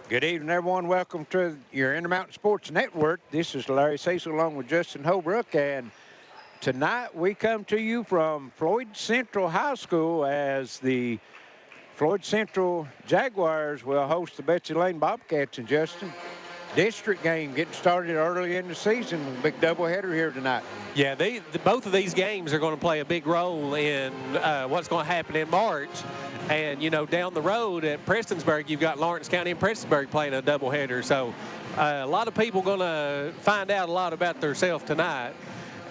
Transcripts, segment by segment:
Good evening, everyone. Welcome to your Intermountain Sports Network. This is Larry Cecil along with Justin Holbrook, and tonight we come to you from Floyd Central High School as the Floyd Central Jaguars will host the Betsy Layne Bobcats. And Justin, district game getting started early in the season. Big doubleheader here tonight. Yeah, both of these games are going to play a big role in what's going to happen in March. And, you know, down the road at Prestonsburg, you've got Lawrence County and Prestonsburg playing a doubleheader. So a lot of people going to find out a lot about themselves tonight.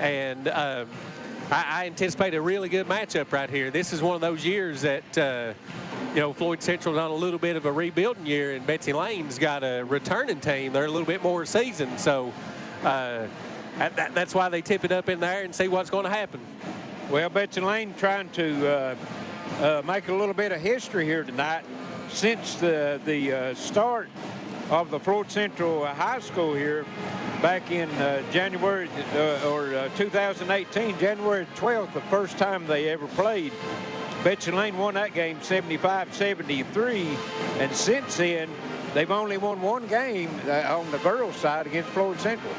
And I anticipate a really good matchup right here. This is one of those years that, you know, Floyd Central's on a little bit of a rebuilding year, and Betsy Layne's got a returning team. They're a little bit more seasoned. So that's why they tip it up in there and see what's going to happen. Well, Betsy Layne trying to make a little bit of history here tonight. Since the start of the Floyd Central High School here back in January 2018, January 12th, the first time they ever played, Betsy Layne won that game 75-73, and since then they've only won one game on the girls' side against Floyd Central.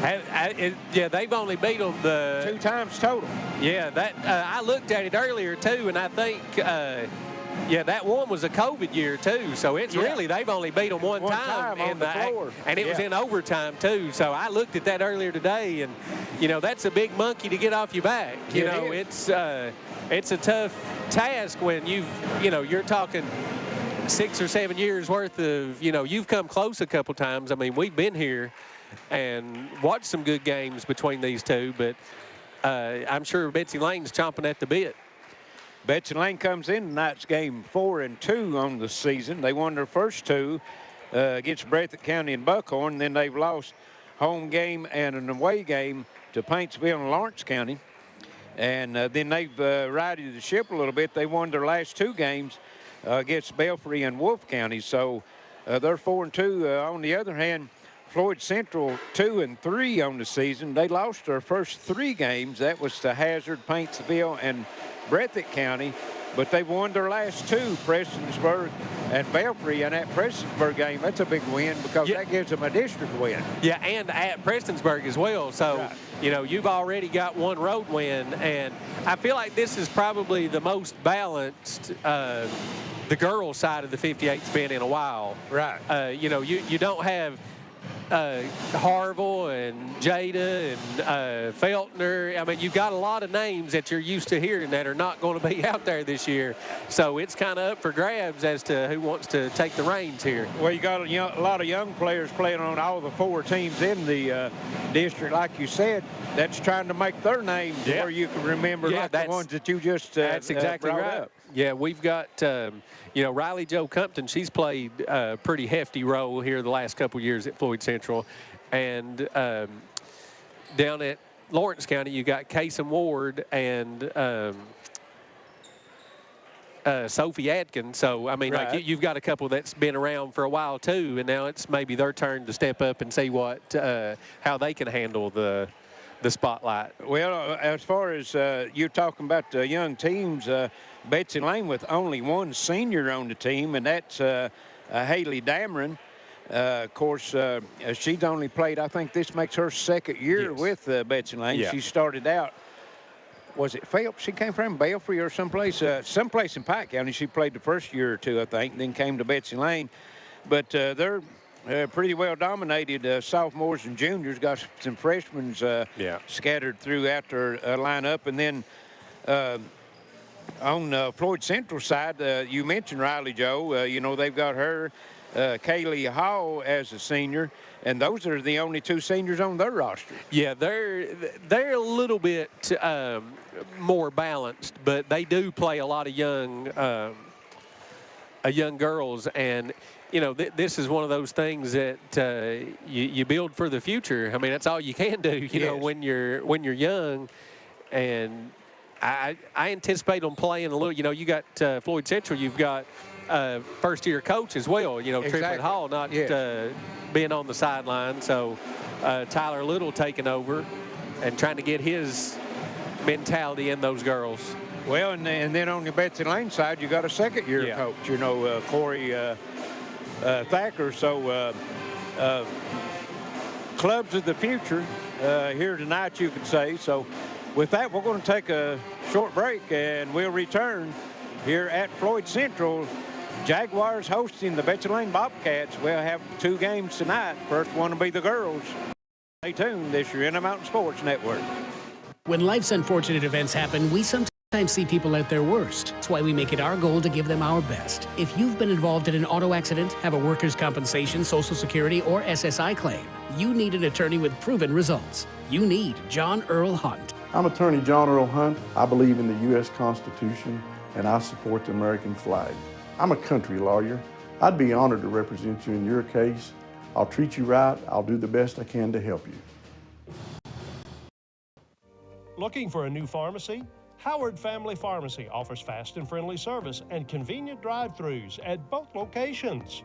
Yeah, they've only beat them 2 times total. Yeah, that I looked at it earlier too, and I think yeah, that one was a COVID year too. So it's really they've only beat them one time on the floor, and it was in overtime too. So I looked at that earlier today, and you know that's a big monkey to get off your back. You know, it's a tough task when you're talking 6 or 7 years worth of, you know, you've come close a couple times. I mean, we've been here and watched some good games between these two, but I'm sure Betsy Layne's chomping at the bit. Betsy Layne comes in tonight's game 4-2 on the season. They won their first 2 against Breathitt County and Buckhorn. Then they've lost home game and an away game to Paintsville and Lawrence County. And then they've righted the ship a little bit. They won their last 2 games against Belfry and Wolfe County. So they're 4-2. On the other hand, Floyd Central 2-3 on the season. They lost their first 3 games. That was to Hazard, Paintsville, and Breathitt County, but they've won their last 2, Prestonsburg and Belfry. And that Prestonsburg game, that's a big win because that gives them a district win. Yeah, and at Prestonsburg as well. So, you know, you've already got 1 road win, and I feel like this is probably the most balanced the girls' side of the 58's been in a while. Right. You know, you don't have Harville and Jada and Feltner. I mean, you've got a lot of names that you're used to hearing that are not going to be out there this year. So it's kind of up for grabs as to who wants to take the reins here. Well, you got a lot of young players playing on all the 4 teams in the district, like you said. That's trying to make their names where you can remember like the ones that you just that's exactly brought right. up. Yeah, we've got, you know, Riley Jo Compton. She's played a pretty hefty role here the last couple of years at Floyd Central. And down at Lawrence County, you got Kason Ward and Sophie Adkins. So, I mean, like you've got a couple that's been around for a while too, and now it's maybe their turn to step up and see how they can handle the spotlight. Well, as far as you're talking about the young teams, Betsy Layne with only 1 senior on the team, and that's Haley Dameron. Of course, she's only played, I think this makes her 2nd year with Betsy Layne. She started out, was it Phelps she came from, Belfry or someplace in Pike County. She played the first year or 2, I think, then came to Betsy Layne. But they're pretty well dominated sophomores and juniors. Got some freshmen scattered throughout their lineup. And then on the Floyd Central side, you mentioned Riley Jo. You know, they've got her, Kaylee Hall as a senior, and those are the only 2 seniors on their roster. Yeah, they're a little bit more balanced, but they do play a lot of young girls. And you know, this is one of those things that you build for the future. I mean, that's all you can do, you know, when you're young. And I anticipate them playing a little. You know, you got Floyd Central. You've got first-year coach as well. You know, Triplett Hall not being on the sideline. So Tyler Little taking over and trying to get his mentality in those girls. Well, and then on the Betsy Layne side, you got a second-year coach. You know, Corey Thacker. So clubs of the future here tonight, you could say. So with that, we're going to take a short break, and we'll return here at Floyd Central. Jaguars hosting the Betsy Layne Bobcats. We'll have 2 games tonight. First one will be the girls. Stay tuned. This is your Intermountain Sports Network. When life's unfortunate events happen, we sometimes see people at their worst. That's why we make it our goal to give them our best. If you've been involved in an auto accident, have a workers' compensation, Social Security, or SSI claim, you need an attorney with proven results. You need John Earl Hunt. I'm attorney John Earl Hunt. I believe in the U.S. Constitution, and I support the American flag. I'm a country lawyer. I'd be honored to represent you in your case. I'll treat you right. I'll do the best I can to help you. Looking for a new pharmacy? Howard Family Pharmacy offers fast and friendly service and convenient drive-thrus at both locations.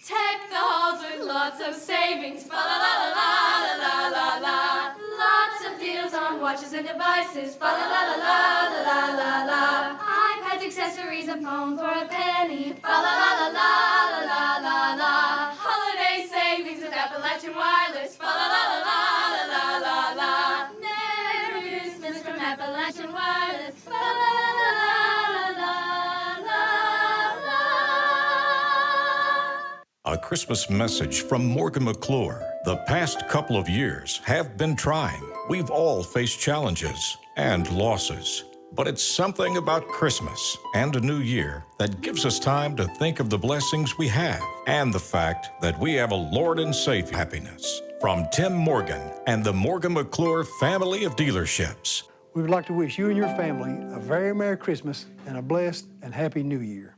Tech the halls with lots of savings, fa la la la la la la la. Lots of deals on watches and devices, fa la la la la la la la. iPads, accessories, and phones for a penny, fa la la la la la la la. Holiday savings with Appalachian Wireless, fa la la la la la la la. Merry Christmas from Appalachian Wireless, fa la la la la la la. A Christmas message from Morgan McClure. The past couple of years have been trying. We've all faced challenges and losses. But it's something about Christmas and a new year that gives us time to think of the blessings we have and the fact that we have a Lord and Savior. Happiness. From Tim Morgan and the Morgan McClure family of dealerships. We would like to wish you and your family a very Merry Christmas and a blessed and Happy New Year.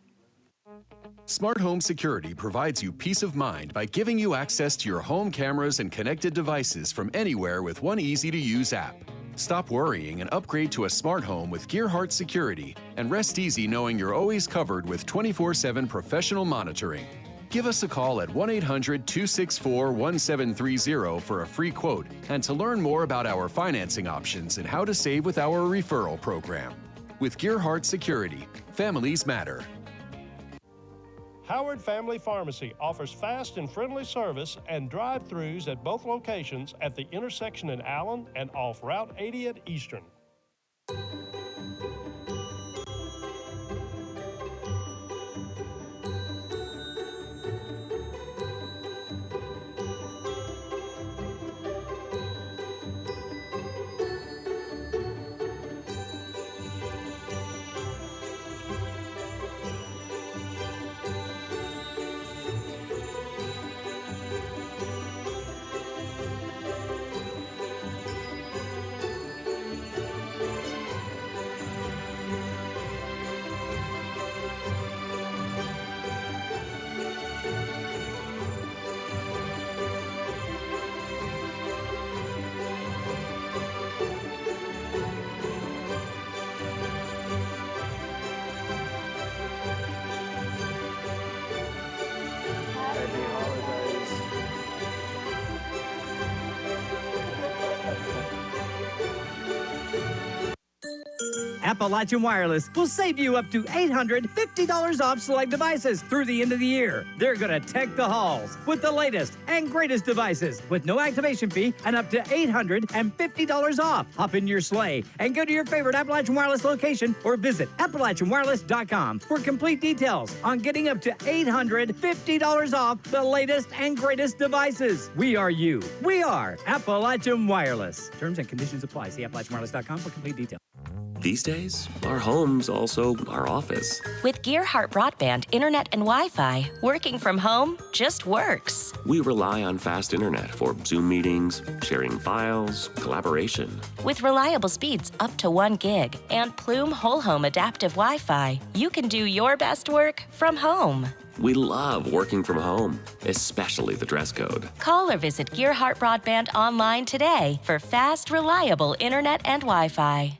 Smart Home Security provides you peace of mind by giving you access to your home cameras and connected devices from anywhere with one easy-to-use app. Stop worrying and upgrade to a smart home with Gearheart Security and rest easy knowing you're always covered with 24/7 professional monitoring. Give us a call at 1-800-264-1730 for a free quote and to learn more about our financing options and how to save with our referral program. With Gearheart Security, families matter. Howard Family Pharmacy offers fast and friendly service and drive-thrus at both locations at the intersection in Allen and off Route 80 at Eastern. Appalachian Wireless will save you up to $850 off select devices through the end of the year. They're going to tech the halls with the latest and greatest devices with no activation fee and up to $850 off. Hop in your sleigh and go to your favorite Appalachian Wireless location or visit AppalachianWireless.com for complete details on getting up to $850 off the latest and greatest devices. We are you. We are Appalachian Wireless. Terms and conditions apply. See AppalachianWireless.com for complete details. These days, our home's also our office. With Gearheart broadband, internet, and Wi-Fi, working from home just works. We rely on fast internet for Zoom meetings, sharing files, collaboration. With reliable speeds up to 1 gig and Plume Whole Home Adaptive Wi-Fi, you can do your best work from home. We love working from home, especially the dress code. Call or visit Gearheart Broadband online today for fast, reliable internet and Wi-Fi.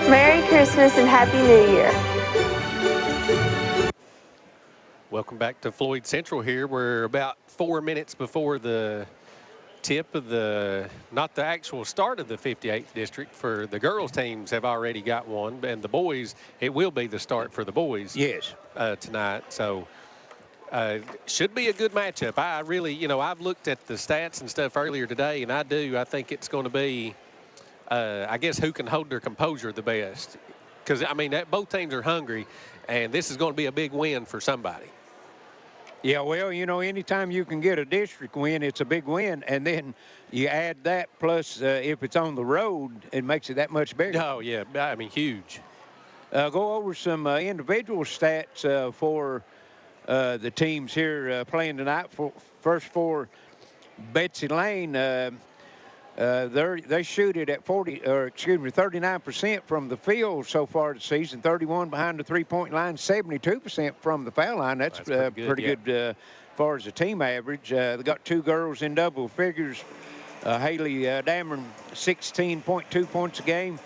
Merry Christmas and Happy New Year. Welcome back to Floyd Central here. We're about 4 minutes before the tip of not the actual start of the 58th district. For the girls teams have already got one, and the boys, it will be the start for the boys. Yes. Tonight. So should be a good matchup. I really, I've looked at the stats and stuff earlier today, and I think it's going to be, I guess, who can hold their composure the best. Because, both teams are hungry, and this is going to be a big win for somebody. Yeah, well, anytime you can get a district win, it's a big win. And then you add that plus if it's on the road, it makes it that much bigger. Oh, yeah. Huge. Go over some individual stats for the teams here playing tonight. First for Betsy Layne, they shoot it at 39% from the field so far this season, 31 behind the three-point line, 72% from the foul line. That's pretty good as far as the team average. They got two girls in double figures. Haley Dameron, 16.2 points a game.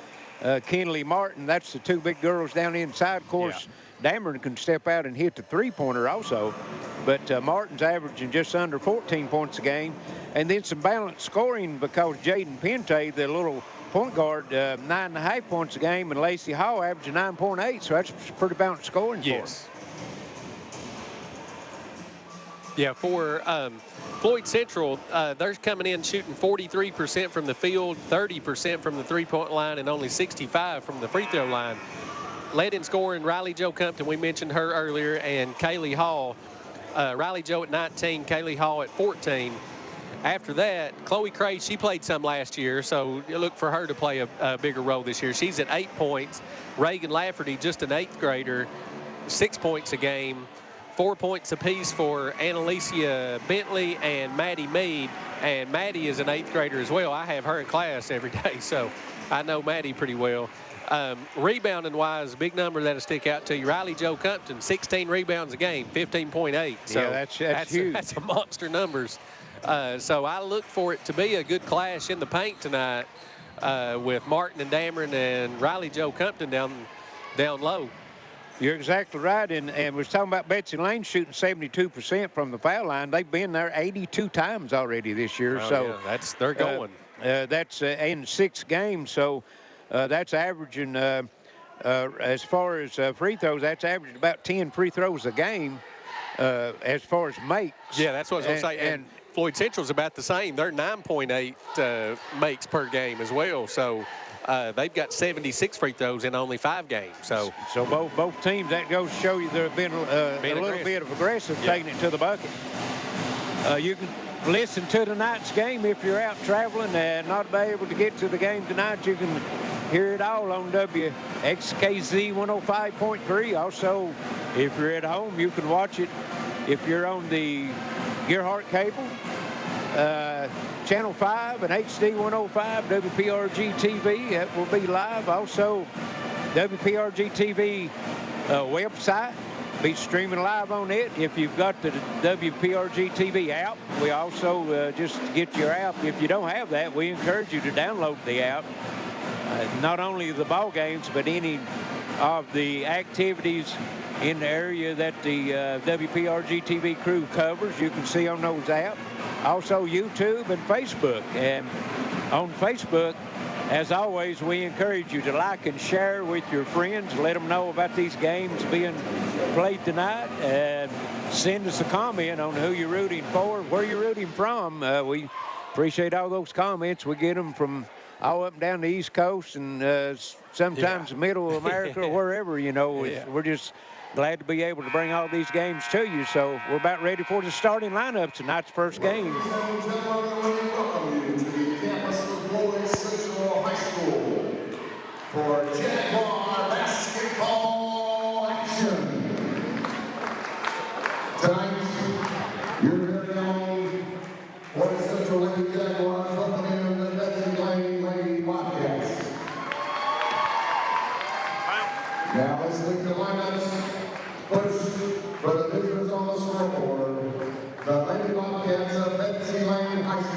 Kenley Martin, that's the two big girls down inside. Of course, Dameron can step out and hit the three-pointer also, but Martin's averaging just under 14 points a game. And then some balanced scoring because Jaden Pente, the little point guard, 9.5 points a game, and Lacey Hall averaging 9.8, so that's pretty balanced scoring for them. Yeah, for Floyd Central, they're coming in shooting 43% from the field, 30% from the three-point line, and only 65% from the free throw line. Led in scoring, Riley Jo Compton, we mentioned her earlier, and Kaylee Hall. Riley Jo at 19, Kaylee Hall at 14. After that, Chloe Cray, she played some last year, so you look for her to play a bigger role this year. She's at 8 points. Reagan Lafferty, just an 8th grader, 6 points a game. 4 points apiece for Annalicia Bentley and Maddie Mead. And Maddie is an 8th grader as well. I have her in class every day, so I know Maddie pretty well. Rebounding-wise, big number that'll stick out to you. Riley Jo Compton, 16 rebounds a game, 15.8. So yeah, that's huge. That's a monster numbers. So I look for it to be a good clash in the paint tonight with Martin and Dameron and Riley Jo Compton down low. You're exactly right, and we're talking about Betsy Layne shooting 72% from the foul line. They've been there 82 times already this year. Yeah, they're going. That's in 6 games, so that's averaging, as far as free throws, that's averaging about 10 free throws a game as far as makes. Yeah, that's what I was going to say. And Floyd Central's about the same. They're 9.8 makes per game as well. So they've got 76 free throws in only 5 games. So both teams, that goes to show you they've been a little bit of aggressive taking it to the bucket. You can listen to tonight's game if you're out traveling and not be able to get to the game tonight. You can hear it all on WXKZ 105.3. Also, if you're at home, you can watch it if you're on the Gearheart cable, Channel 5 and HD 105, WPRGtv. That will be live. Also, WPRGtv website. Be streaming live on it. If you've got the WPRGtv app, we also just get your app. If you don't have that, we encourage you to download the app. Not only the ball games, but any of the activities in the area that the WPRG-TV crew covers, you can see on those apps. Also YouTube and Facebook. And on Facebook, as always, we encourage you to like and share with your friends. Let them know about these games being played tonight. And send us a comment on who you're rooting for, where you're rooting from. We appreciate all those comments. We get them from all up and down the East Coast and sometimes middle America or wherever, We're just glad to be able to bring all these games to you. So we're about ready for the starting lineup. Tonight's first game. For Jaguar basketball action. Tonight, your very own Floyd Central Lady Jaguars welcoming the Betsy Layne Bobcats. Now let's look at the lineups. First, for the visitors on the scoreboard, the Lady Bobcats of Betsy Layne High School.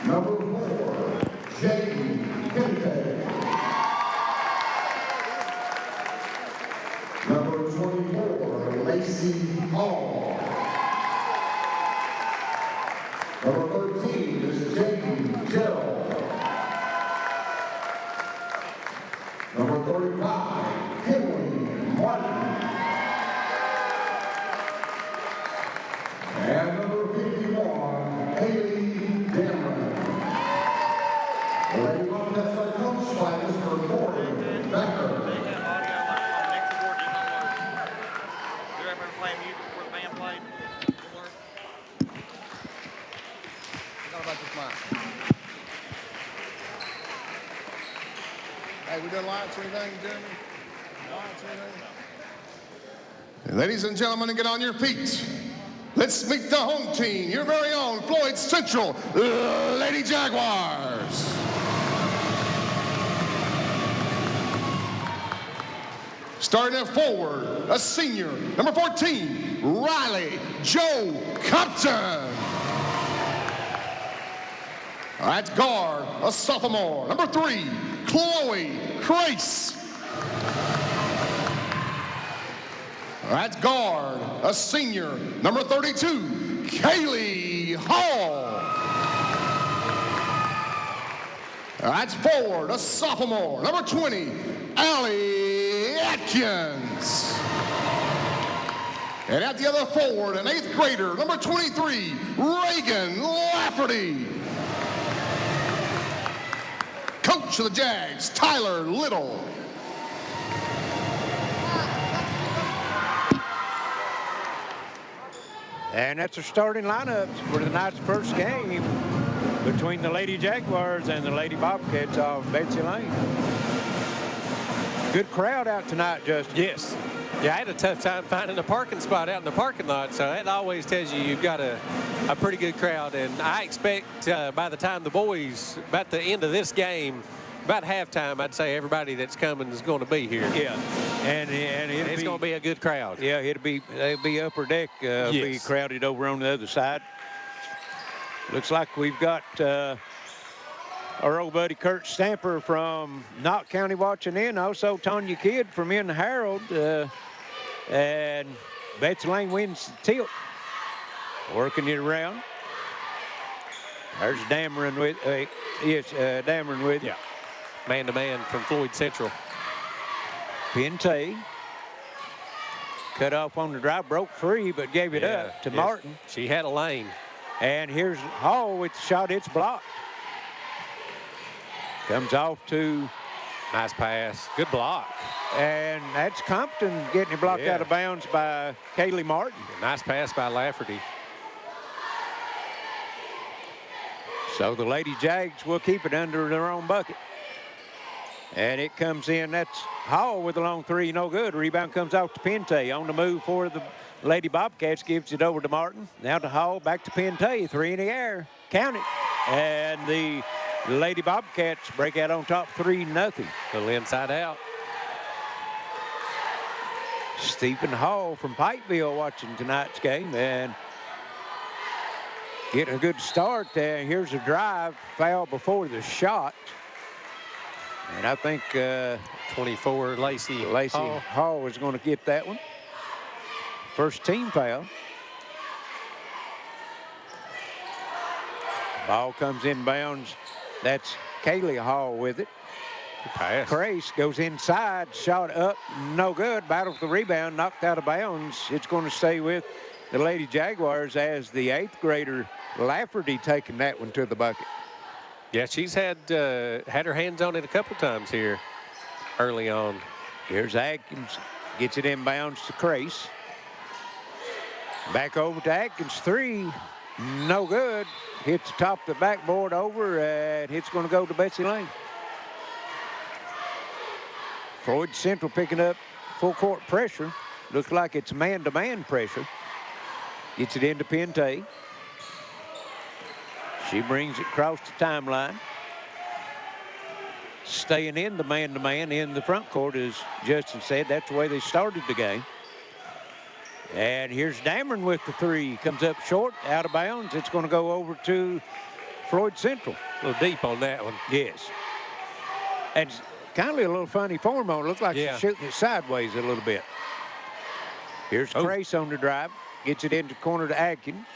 Number 4, Jaden Kente. Number 24, Lacey Hall. Number 13 is Jaden Gerald. Number 35, Kimberly Martin. And number 51, Haley Dameron. The Lady Bobcats are coached by Mr. Gordon Becker. Hey, we done lights or anything, Jeremy? Lights or anything? Ladies and gentlemen, get on your feet. Let's meet the home team, your very own Floyd Central Lady Jaguars. Starting at forward, a senior, number 14, Riley Joe Compton. At guard, a sophomore, number 3, Chloe Crace. At guard, a senior, number 32, Kaylee Hall. At forward, a sophomore, number 20, Allie Atkins. And at the other forward, an 8th grader, number 23, Reagan Lafferty. Coach of the Jags, Tyler Little. And that's the starting lineups for tonight's first game between the Lady Jaguars and the Lady Bobcats of Betsy Layne. Good crowd out tonight, Justin. Yes. Yeah, I had a tough time finding a parking spot out in the parking lot, so that always tells you you've got a pretty good crowd. And I expect by the time the boys, about the end of this game, about halftime, I'd say everybody that's coming is going to be here. Yeah, and it's going to be a good crowd. Yeah, it'll be upper deck, yes. Be crowded over on the other side. Looks like we've got our old buddy Kurt Stamper from Knott County watching in. Also Tanya Kidd from in Harold, and Betsy Layne wins the tilt, working it around. There's Dameron with Dameron with yeah. Man-to-man from Floyd Central. Pente cut off on the drive, broke free, but gave it up to Martin. She had a lane. And here's Hall with the shot. It's blocked. Comes off to... Nice pass. Good block. And that's Compton getting it blocked out of bounds by Kaylee Martin. Nice pass by Lafferty. So the Lady Jags will keep it under their own bucket. And it comes in. That's Hall with a long three. No good. Rebound comes out to Pente. On the move for the Lady Bobcats. Gives it over to Martin. Now to Hall. Back to Pente. 3 in the air. Count it. And the Lady Bobcats break out on top 3-0. Little inside out. Stephen Hall from Pikeville watching tonight's game. And getting a good start there. Here's a drive. Foul before the shot. And I think 24, Lacey Hall is going to get that one. First team foul. Ball comes in bounds. That's Kaylee Hall with it. Pass. Crace goes inside, shot up, no good. Battle for the rebound, knocked out of bounds. It's going to stay with the Lady Jaguars as the 8th grader Lafferty taking that one to the bucket. Yeah, she's had her hands on it a couple times here early on. Here's Atkins, gets it inbounds to Crace. Back over to Atkins, 3, no good. Hits the top of the backboard over, and it's going to go to Betsy Layne. Floyd Central picking up full court pressure. Looks like it's man-to-man pressure. Gets it into Pente. She brings it across the timeline. Staying in the man-to-man in the front court, as Justin said. That's the way they started the game. And here's Dameron with the 3. Comes up short, out of bounds. It's going to go over to Floyd Central. A little deep on that one. Yes. And kind of a little funny form on it. Looks like she's shooting it sideways a little bit. Here's Grace on the drive. Gets it into the corner to Atkins.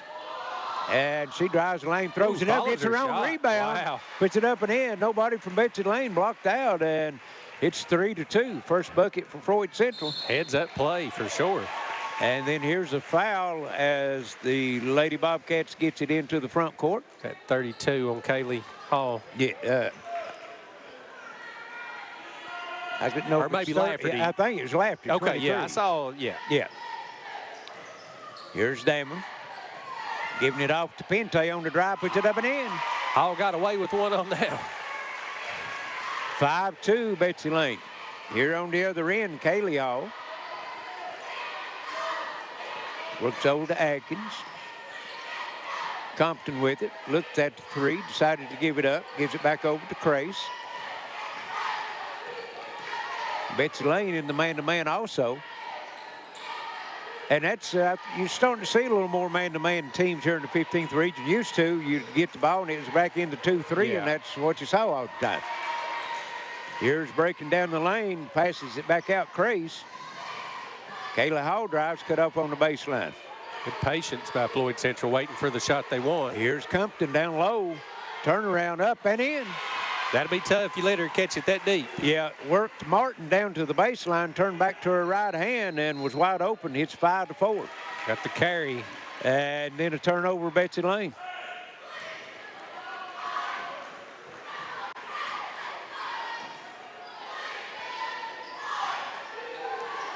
And she drives the lane, throws it up, gets her own rebound. Wow. Puts it up and in. Nobody from Betsy Layne blocked out. And it's 3-2. First bucket for Floyd Central. Heads up play for sure. And then here's a foul as the Lady Bobcats gets it into the front court. At 32 on Kaylee Hall. Yeah. I didn't know. Or maybe Lafferty. I think it was Lafferty. Okay, 23. yeah, I saw, Yeah. Here's Damon. Giving it off to Pente on the drive, puts it up and in. Hall got away with one on that. 5-2, Betsy Layne. Here on the other end, Kaylee Hall. Looks over to Atkins. Compton with it. Looked at the three, decided to give it up. Gives it back over to Crace. Betsy Layne in the man-to-man also. And that's, you're starting to see a little more man-to-man teams here in the 15th region. Used to, you'd get the ball and it was back into 2-3, and that's what you saw all the time. Here's breaking down the lane, passes it back out, Crace. Kayla Hall drives, cut off on the baseline. Good patience by Floyd Central, waiting for the shot they want. Here's Compton down low, turnaround up and in. That'll be tough if you let her catch it that deep. Yeah, worked Martin down to the baseline, turned back to her right hand and was wide open. Hits 5-4. Got the carry. And then a turnover, Betsy Layne.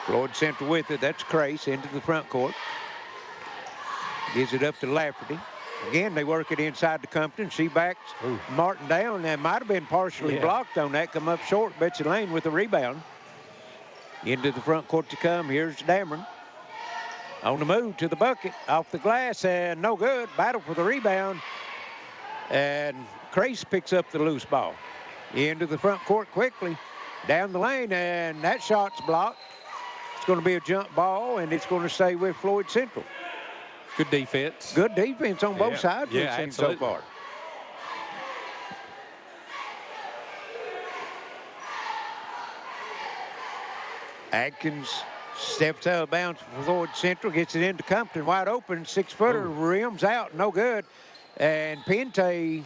Floyd Central with it. That's Crace into the front court. Gives it up to Lafferty. Again, they work it inside the Compton. She backs Martin down. That might have been partially blocked on that. Come up short. Betsy Layne with the rebound. Into the front court to come. Here's Dameron. On the move to the bucket. Off the glass and no good. Battle for the rebound. And Crace picks up the loose ball. Into the front court quickly. Down the lane, and that shot's blocked. It's going to be a jump ball, and it's going to stay with Floyd Central. Good defense. Good defense on both sides, yeah, it seems so far. Atkins steps out of bounds for Floyd Central, gets it into Compton, wide open, 6-footer, rims out, no good. And Pente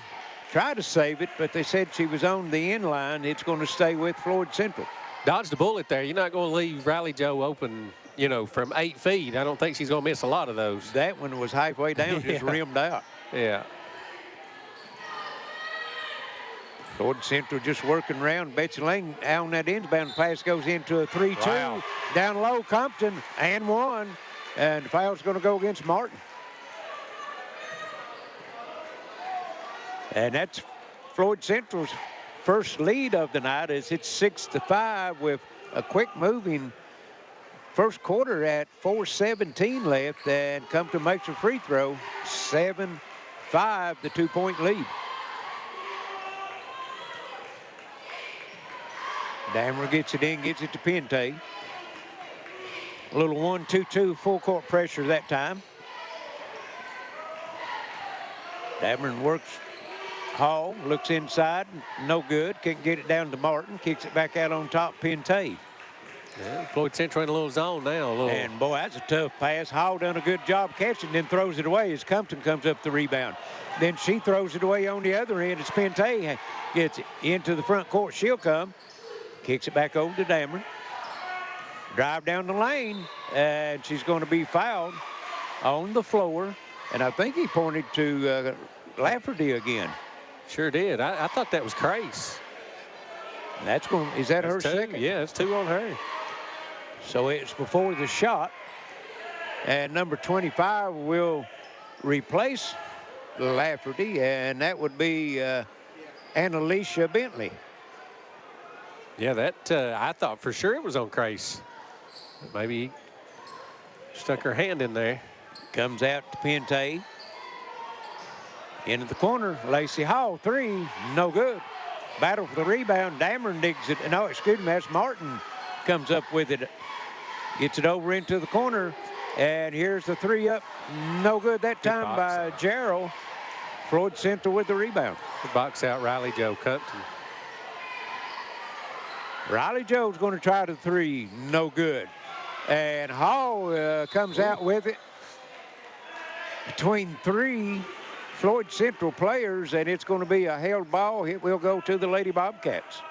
tried to save it, but they said she was on the end line. It's going to stay with Floyd Central. Dodged the bullet there. You're not going to leave Riley Joe open, you know, from 8 feet. I don't think she's going to miss a lot of those. That one was halfway down, just rimmed out. Yeah. Floyd Central just working around. Betsy Layne on that inbound pass goes into a 3-2. Wow. Down low, Compton, and one. And the foul's going to go against Martin. And that's Floyd Central's first lead of the night as it's 6-5 with a quick moving first quarter at 4:17 left, and Compton makes a free throw. 7-5, the 2-point lead. Dameron gets it in, gets it to Pente. A little 1-2-2 full court pressure that time. Dameron works Hall, looks inside, no good. Can't get it down to Martin. Kicks it back out on top, Pente. Yeah, Floyd Central in a little zone now. And boy, that's a tough pass. Hall done a good job catching, then throws it away as Compton comes up the rebound. Then she throws it away on the other end as Pente gets it into the front court. She'll come. Kicks it back over to Dameron. Drive down the lane, and she's going to be fouled on the floor. And I think he pointed to Lafferty again. Sure did. I thought that was Crace. That's going. Is that her second? Yeah, it's 2 on her. So it's before the shot. And number 25 will replace Lafferty, and that would be Annalicia Bentley. Yeah, that I thought for sure it was on Crace. Maybe stuck her hand in there. Comes out to Pente. Into the corner, Lacey Hall, 3, no good. Battle for the rebound, Dameron digs it. No, excuse me, that's Martin comes up with it. Gets it over into the corner, and here's the 3 up. No good that time by Gerald. Floyd Central with the rebound. The box out Riley Joe Compton. Riley Joe's going to try the three. No good. And Hall comes out with it between three Floyd Central players, and it's going to be a held ball. It will go to the Lady Bobcats.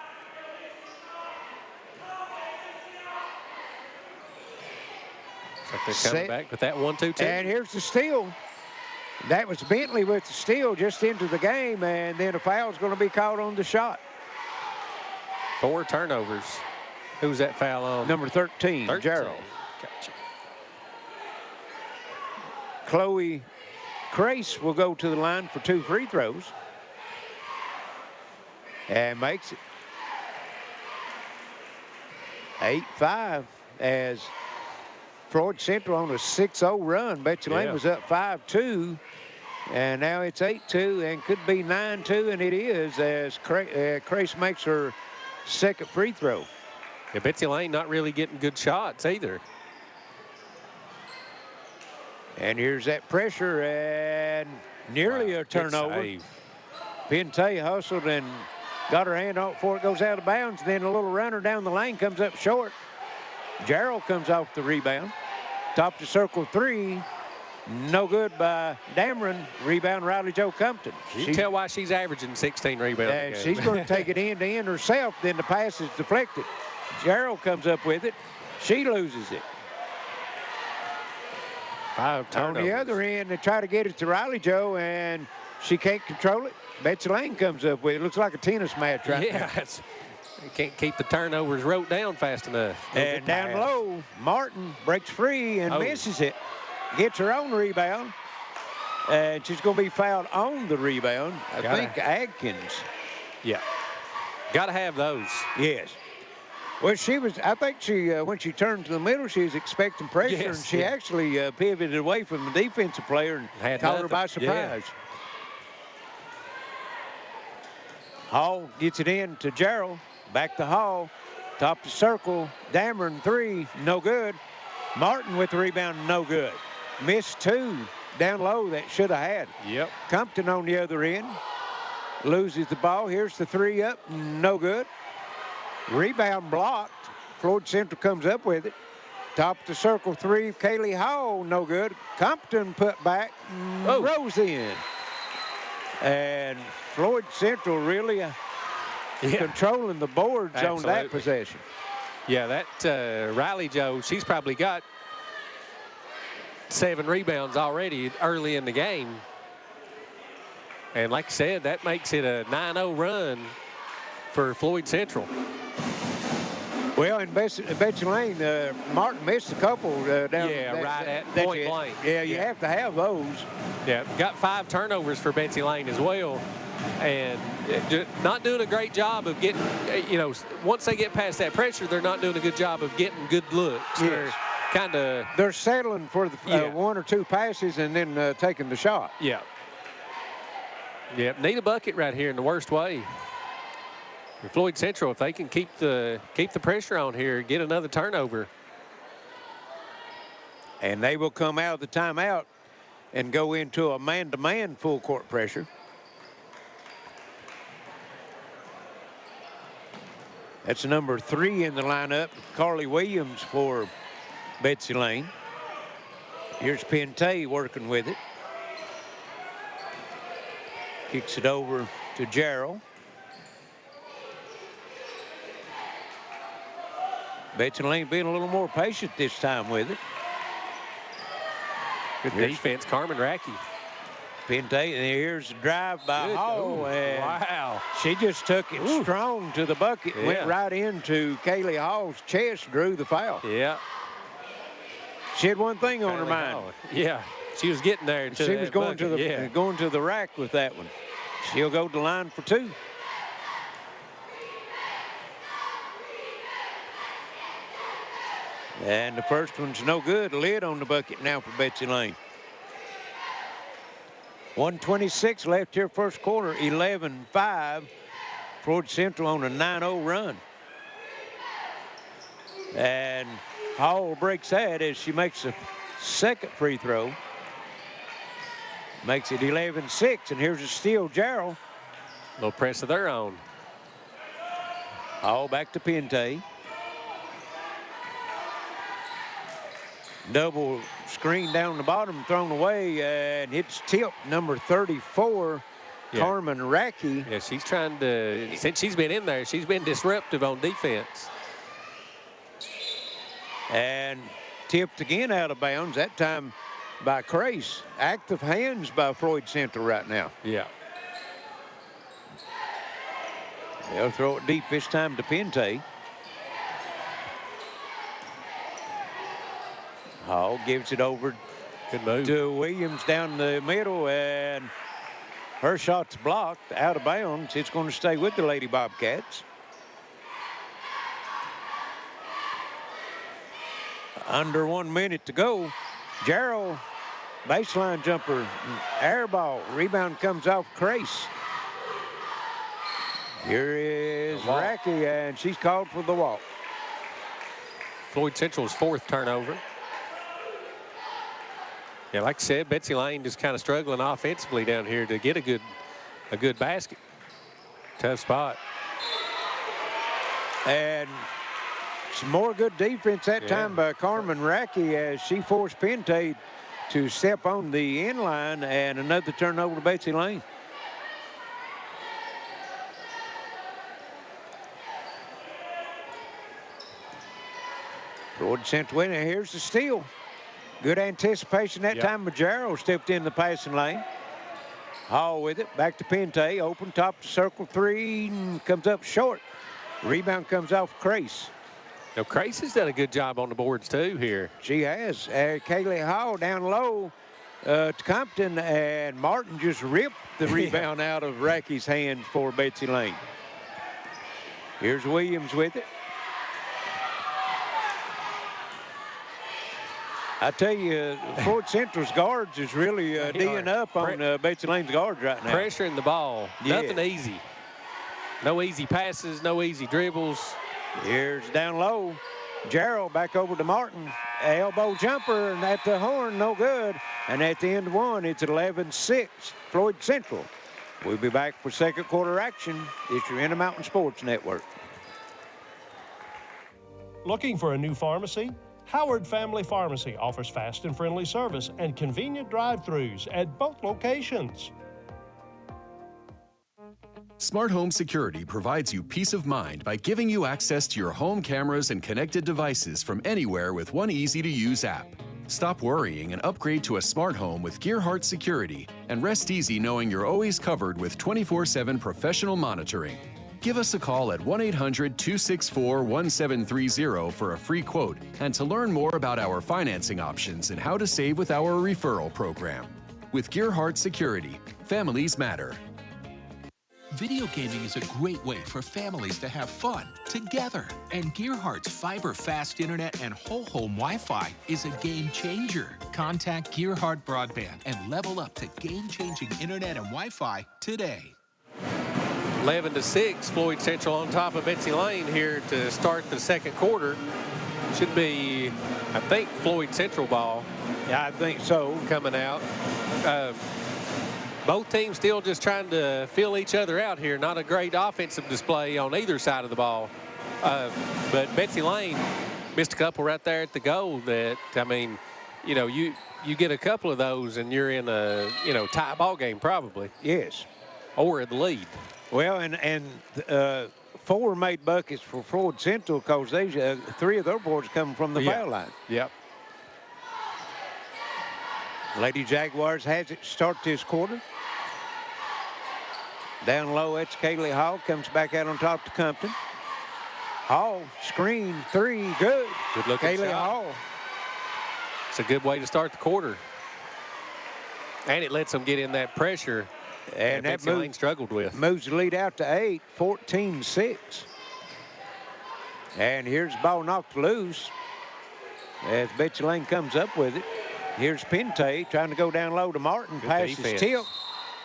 So they're coming back with that 1-2-2. And here's the steal. That was Bentley with the steal just into the game, and then a foul's going to be called on the shot. 4 turnovers. Who's that foul on? Number 13, Gerald. Gotcha. Chloe Crace will go to the line for 2 free throws. And makes it 8-5 as Floyd Central on a 6-0 run. Betsy Layne was up 5-2. And now it's 8-2 and could be 9-2, and it is as Crace makes her second free throw. Yeah, Betsy Layne not really getting good shots either. And here's that pressure and nearly a turnover. Pente hustled and got her hand out before it goes out of bounds. Then a little runner down the lane comes up short. Gerald comes off the rebound. Top to circle 3. No good by Dameron. Rebound Riley Joe Compton. You can tell why she's averaging 16 rebounds. And she's going to take it end to end herself. Then the pass is deflected. Gerald comes up with it. She loses it. 5 turnovers. On the other end, they try to get it to Riley Joe, and she can't control it. Betsy Layne comes up with it. Looks like a tennis match right now. They can't keep the turnovers wrote down fast enough. And down low, Martin breaks free and misses it. Gets her own rebound. And she's going to be fouled on the rebound. I think Adkins. Yeah. Got to have those. Yes. Well, I think she, when she turned to the middle, she was expecting pressure, and she actually pivoted away from the defensive player and caught her by surprise. Yeah. Hall gets it in to Gerald. Back to Hall. Top to circle. Dameron 3, no good. Martin with the rebound, no good. Missed 2 down low that should have had. Yep. Compton on the other end. Loses the ball. Here's the 3 up, no good. Rebound blocked. Floyd Central comes up with it. Top to circle 3, Kaylee Hall, no good. Compton put back, rose in. And Floyd Central really controlling the boards on that possession. Yeah, that Riley Joe, she's probably got 7 rebounds already early in the game. And like I said, that makes it a 9-0 run for Floyd Central. Well, in Betsy Layne, Martin missed a couple down. Yeah, right at point blank. Yeah, you have to have those. Yeah, got 5 turnovers for Betsy Layne as well. And not doing a great job of getting, once they get past that pressure, they're not doing a good job of getting good looks. Yes. They're settling for the 1 or 2 passes and then taking the shot. Yeah. Yep, need a bucket right here in the worst way. Floyd Central, if they can keep the pressure on here, get another turnover. And they will come out of the timeout and go into a man-to-man full court pressure. That's number 3 in the lineup, Carly Williams for Betsy Layne. Here's Pente working with it. Kicks it over to Gerald. Betsy Layne being a little more patient this time with it. Good defense, Carmen Racky. Pente, and here's a drive by Hall. And wow. She just took it strong to the bucket, went right into Kaylee Hall's chest, drew the foul. Yeah. She had one thing on her mind. Yeah, she was getting there. She was going to the rack with that one. She'll go to the line for 2. And the first one's no good. Lid on the bucket now for Betsy Layne. 1:26 left here first quarter, 11-5. Floyd Central on a 9-0 run. And Hall breaks that as she makes a second free throw. Makes it 11-6, and here's a steal, Gerald. A little press of their own. All back to Pente. Double screen down the bottom, thrown away, and hits tip number 34, Carmen Racky. Yeah, she's trying to, since she's been in there, she's been disruptive on defense. And tipped again out of bounds, that time by Crace. Active hands by Floyd Central right now. Yeah. They'll throw it deep this time to Pente. Hall gives it over to Williams down the middle, and her shot's blocked out of bounds. It's going to stay with the Lady Bobcats. Under 1 minute to go. Gerald, baseline jumper, air ball. Rebound comes off Crace. Here is Racky, and she's called for the walk. Floyd Central's 4th turnover. Yeah, like I said, Betsy Layne just kind of struggling offensively down here to get a good basket. Tough spot. And some more good defense that time by Carmen Racky as she forced Pente to step on the end line, and another turnover to Betsy Layne. Floyd Central in, and here's the steal. Good anticipation that time, but Gerald stepped in the passing lane. Hall with it, back to Pente, open top to circle 3, and comes up short. Rebound comes off Crace. Now, Crace has done a good job on the boards, too, here. She has. Kaylee Hall down low to Compton, and Martin just ripped the rebound out of Racky's hand for Betsy Layne. Here's Williams with it. I tell you, Floyd Central's guards is really D'ing up on Betsy Layne's guards right now. Pressuring the ball. Nothing easy. No easy passes, no easy dribbles. Here's down low. Gerald back over to Martin. Elbow jumper, and at the horn, no good. And at the end of one, it's 11-6, Floyd Central. We'll be back for second quarter action. It's your Intermountain Sports Network. Looking for a new pharmacy? Howard Family Pharmacy offers fast and friendly service and convenient drive-thrus at both locations. Smart Home Security provides you peace of mind by giving you access to your home cameras and connected devices from anywhere with one easy-to-use app. Stop worrying and upgrade to a smart home with Gearheart Security, and rest easy knowing you're always covered with 24/7 professional monitoring. Give us a call at 1-800-264-1730 for a free quote and to learn more about our financing options and how to save with our referral program. With Gearheart Security, families matter. Video gaming is a great way for families to have fun together. And Gearhart's fiber fast internet and whole home Wi-Fi is a game changer. Contact Gearhart Broadband and level up to game-changing internet and Wi-Fi today. 11-6, Floyd Central on top of Betsy Layne here to start the second quarter. Should be, I think, Floyd Central ball. Yeah, I think so. Coming out. Both teams still just trying to fill each other out here. Not a great offensive display on either side of the ball. But Betsy Layne missed a couple right there at the goal that, I mean, you know, you get a couple of those and you're in a, tie ball game probably. Yes. Or in the lead. Well, and 4 made buckets for Floyd Central because they 3 of their boards coming from the foul line. Yep. Lady Jaguars has it to start this quarter. Down low, it's Kaylee Hall. Comes back out on top to Compton. Hall, screen, 3, good. Good looking Kaylee shot. Hall. It's a good way to start the quarter. And it lets them get in that pressure. And that Betsy Layne struggled with. Moves the lead out to 8, 14-6. And here's the ball knocked loose as Betsy Layne comes up with it. Here's Pente trying to go down low to Martin. Good Passes defense. tilt,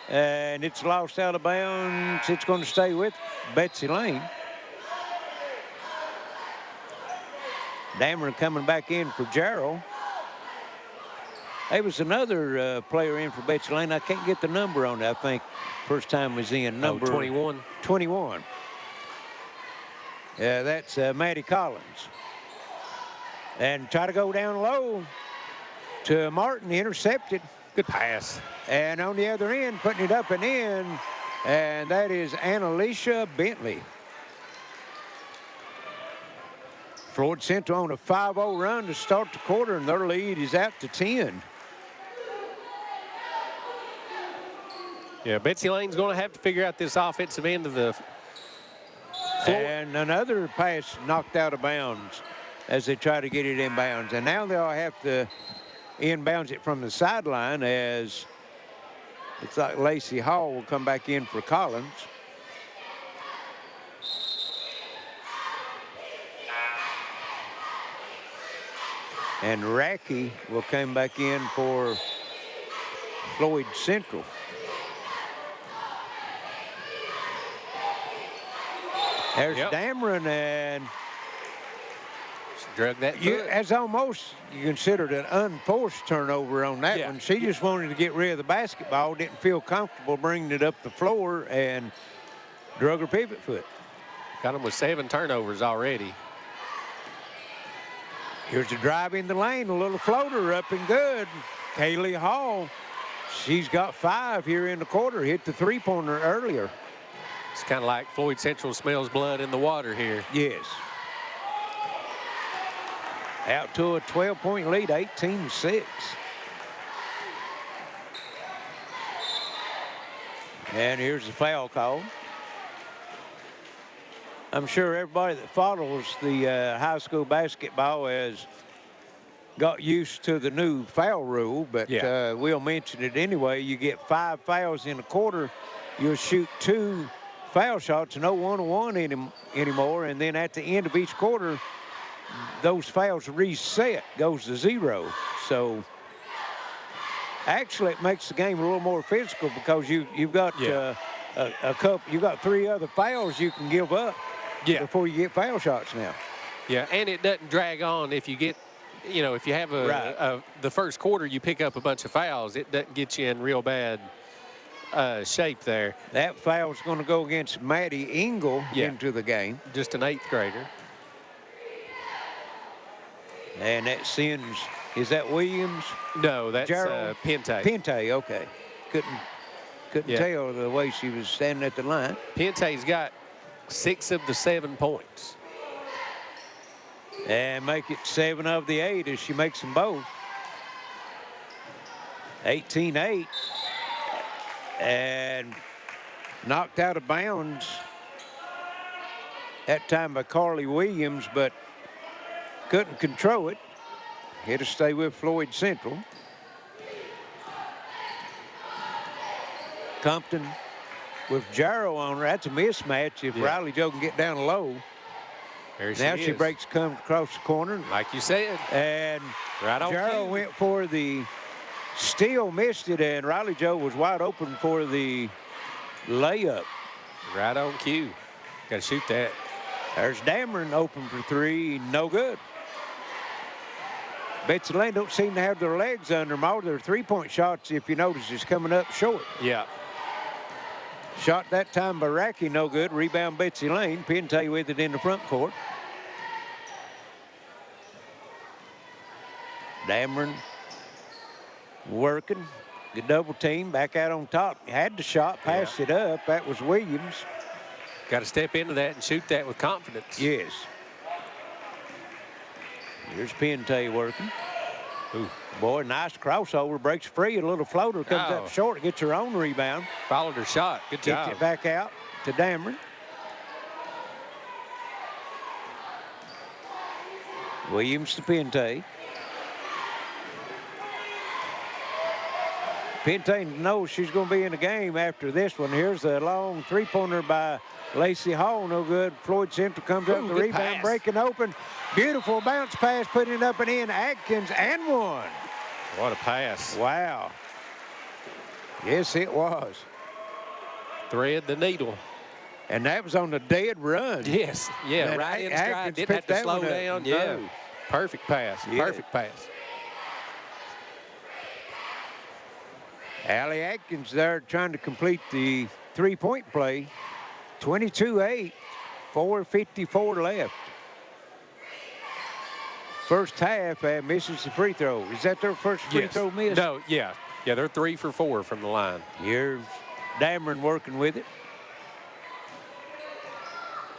and it's lost out of bounds. It's going to stay with Betsy Layne. Dameron coming back in for Gerald. There was another player in for Betsy Layne. I can't get the number on it. I think first time was in number 21. 21. That's Maddie Collins. And try to go down low to Martin, intercepted. Good pass. And on the other end, putting it up and in, and that is Annalisa Bentley. Floyd Central on a 5-0 run to start the quarter, and their lead is out to 10. Yeah, Betsy Layne's going to have to figure out this offensive end of the floor. And another pass knocked out of bounds as they try to get it inbounds. And now they'll have to inbounds it from the sideline, as it's like Lacey Hall will come back in for Collins. And Racky will come back in for Floyd Central. There's Dameron, and drug that foot. As almost you considered an unforced turnover on that one. She just wanted to get rid of the basketball, didn't feel comfortable bringing it up the floor, and drug her pivot foot. Got him with 7 turnovers already. Here's a drive in the lane, a little floater up and good. Kaylee Hall, she's got 5 here in the quarter, hit the three-pointer earlier. It's kind of like Floyd Central smells blood in the water here. Yes. Out to a 12-point lead, 18-6. And here's the foul call. I'm sure everybody that follows the high school basketball has got used to the new foul rule, but we'll mention it anyway. You get 5 fouls in a quarter, you'll shoot 2 foul shots, no one-on-one anymore, and then at the end of each quarter, those fouls reset, goes to 0. So actually it makes the game a little more physical because you've got you've got 3 other fouls you can give up before you get foul shots now. Yeah, and it doesn't drag on if you get, if you have the first quarter you pick up a bunch of fouls, it doesn't get you in real bad shape there. That foul's going to go against Maddie Engel into the game. Just an 8th grader. And that sends, is that Williams? No, that's Pente. Pente, okay. Couldn't tell the way she was standing at the line. Pente's got 6 of the 7 points. And make it 7 of the 8 as she makes them both. 18-8. And knocked out of bounds that time by Carly Williams, but couldn't control it. Had to stay with Floyd Central. Compton with Jarrow on her. That's a mismatch if Riley Joe can get down low. Now she breaks, comes across the corner. Like you said. And Jarrow went for the steal, missed it, and Riley Joe was wide open for the layup. Right on cue. Got to shoot that. There's Dameron open for 3, no good. Betsy Layne don't seem to have their legs under them. All their 3-point shots, if you notice, is coming up short. Yeah. Shot that time by Racky, no good. Rebound Betsy Layne. Pente with it in the front court. Dameron working. Good double team. Back out on top. Had the shot, passed it up. That was Williams. Got to step into that and shoot that with confidence. Yes. Here's Pente working. Ooh, boy, nice crossover. Breaks free. A little floater comes up short. Gets her own rebound. Followed her shot. Good job. Gets it back out to Dameron. Williams to Pente. Pente knows she's going to be in the game after this one. Here's a long 3-pointer by Lacey Hall, no good. Floyd Central comes up the rebound, pass. breaking open. Beautiful bounce pass, putting it up and in. Atkins and 1. What a pass. Wow. Yes, it was. Thread the needle. And that was on the dead run. Yes, yeah, And right in Atkins stride. Didn't have to picked slow that one up. down. Yeah, No. perfect pass, Yeah. perfect pass. Allie Atkins there trying to complete the three-point play. 22-8, 4:54 left. First half and misses the free throw. Is that their first free throw miss? No, yeah. Yeah, they're 3 for 4 from the line. Here's Dameron working with it.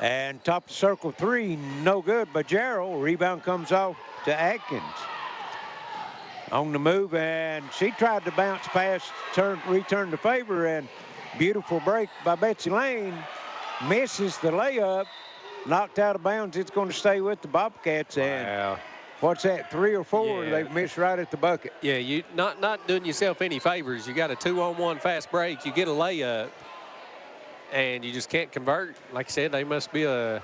And top of the circle three, no good by Gerald. Rebound comes off to Atkins. On the move, and she tried to bounce pass, return the favor, and beautiful break by Betsy Layne. Misses the layup, knocked out of bounds. It's going to stay with the Bobcats. And what's that, 3 or 4? Yeah. They've missed right at the bucket. Yeah, you not doing yourself any favors. You got a 2-on-1 fast break. You get a layup, and you just can't convert. Like I said, they must be a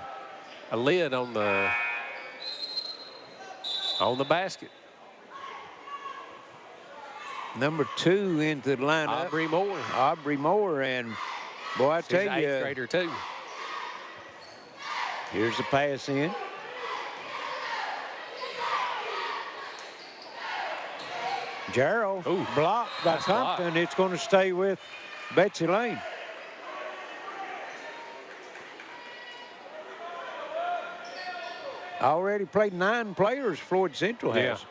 lid on the basket. Number 2 into the lineup. Aubrey Moore, and boy, I tell you, 8th grader too. Here's the pass in. Gerald blocked by Compton. It's going to stay with Betsy Layne. Already played 9 players, Floyd Central has.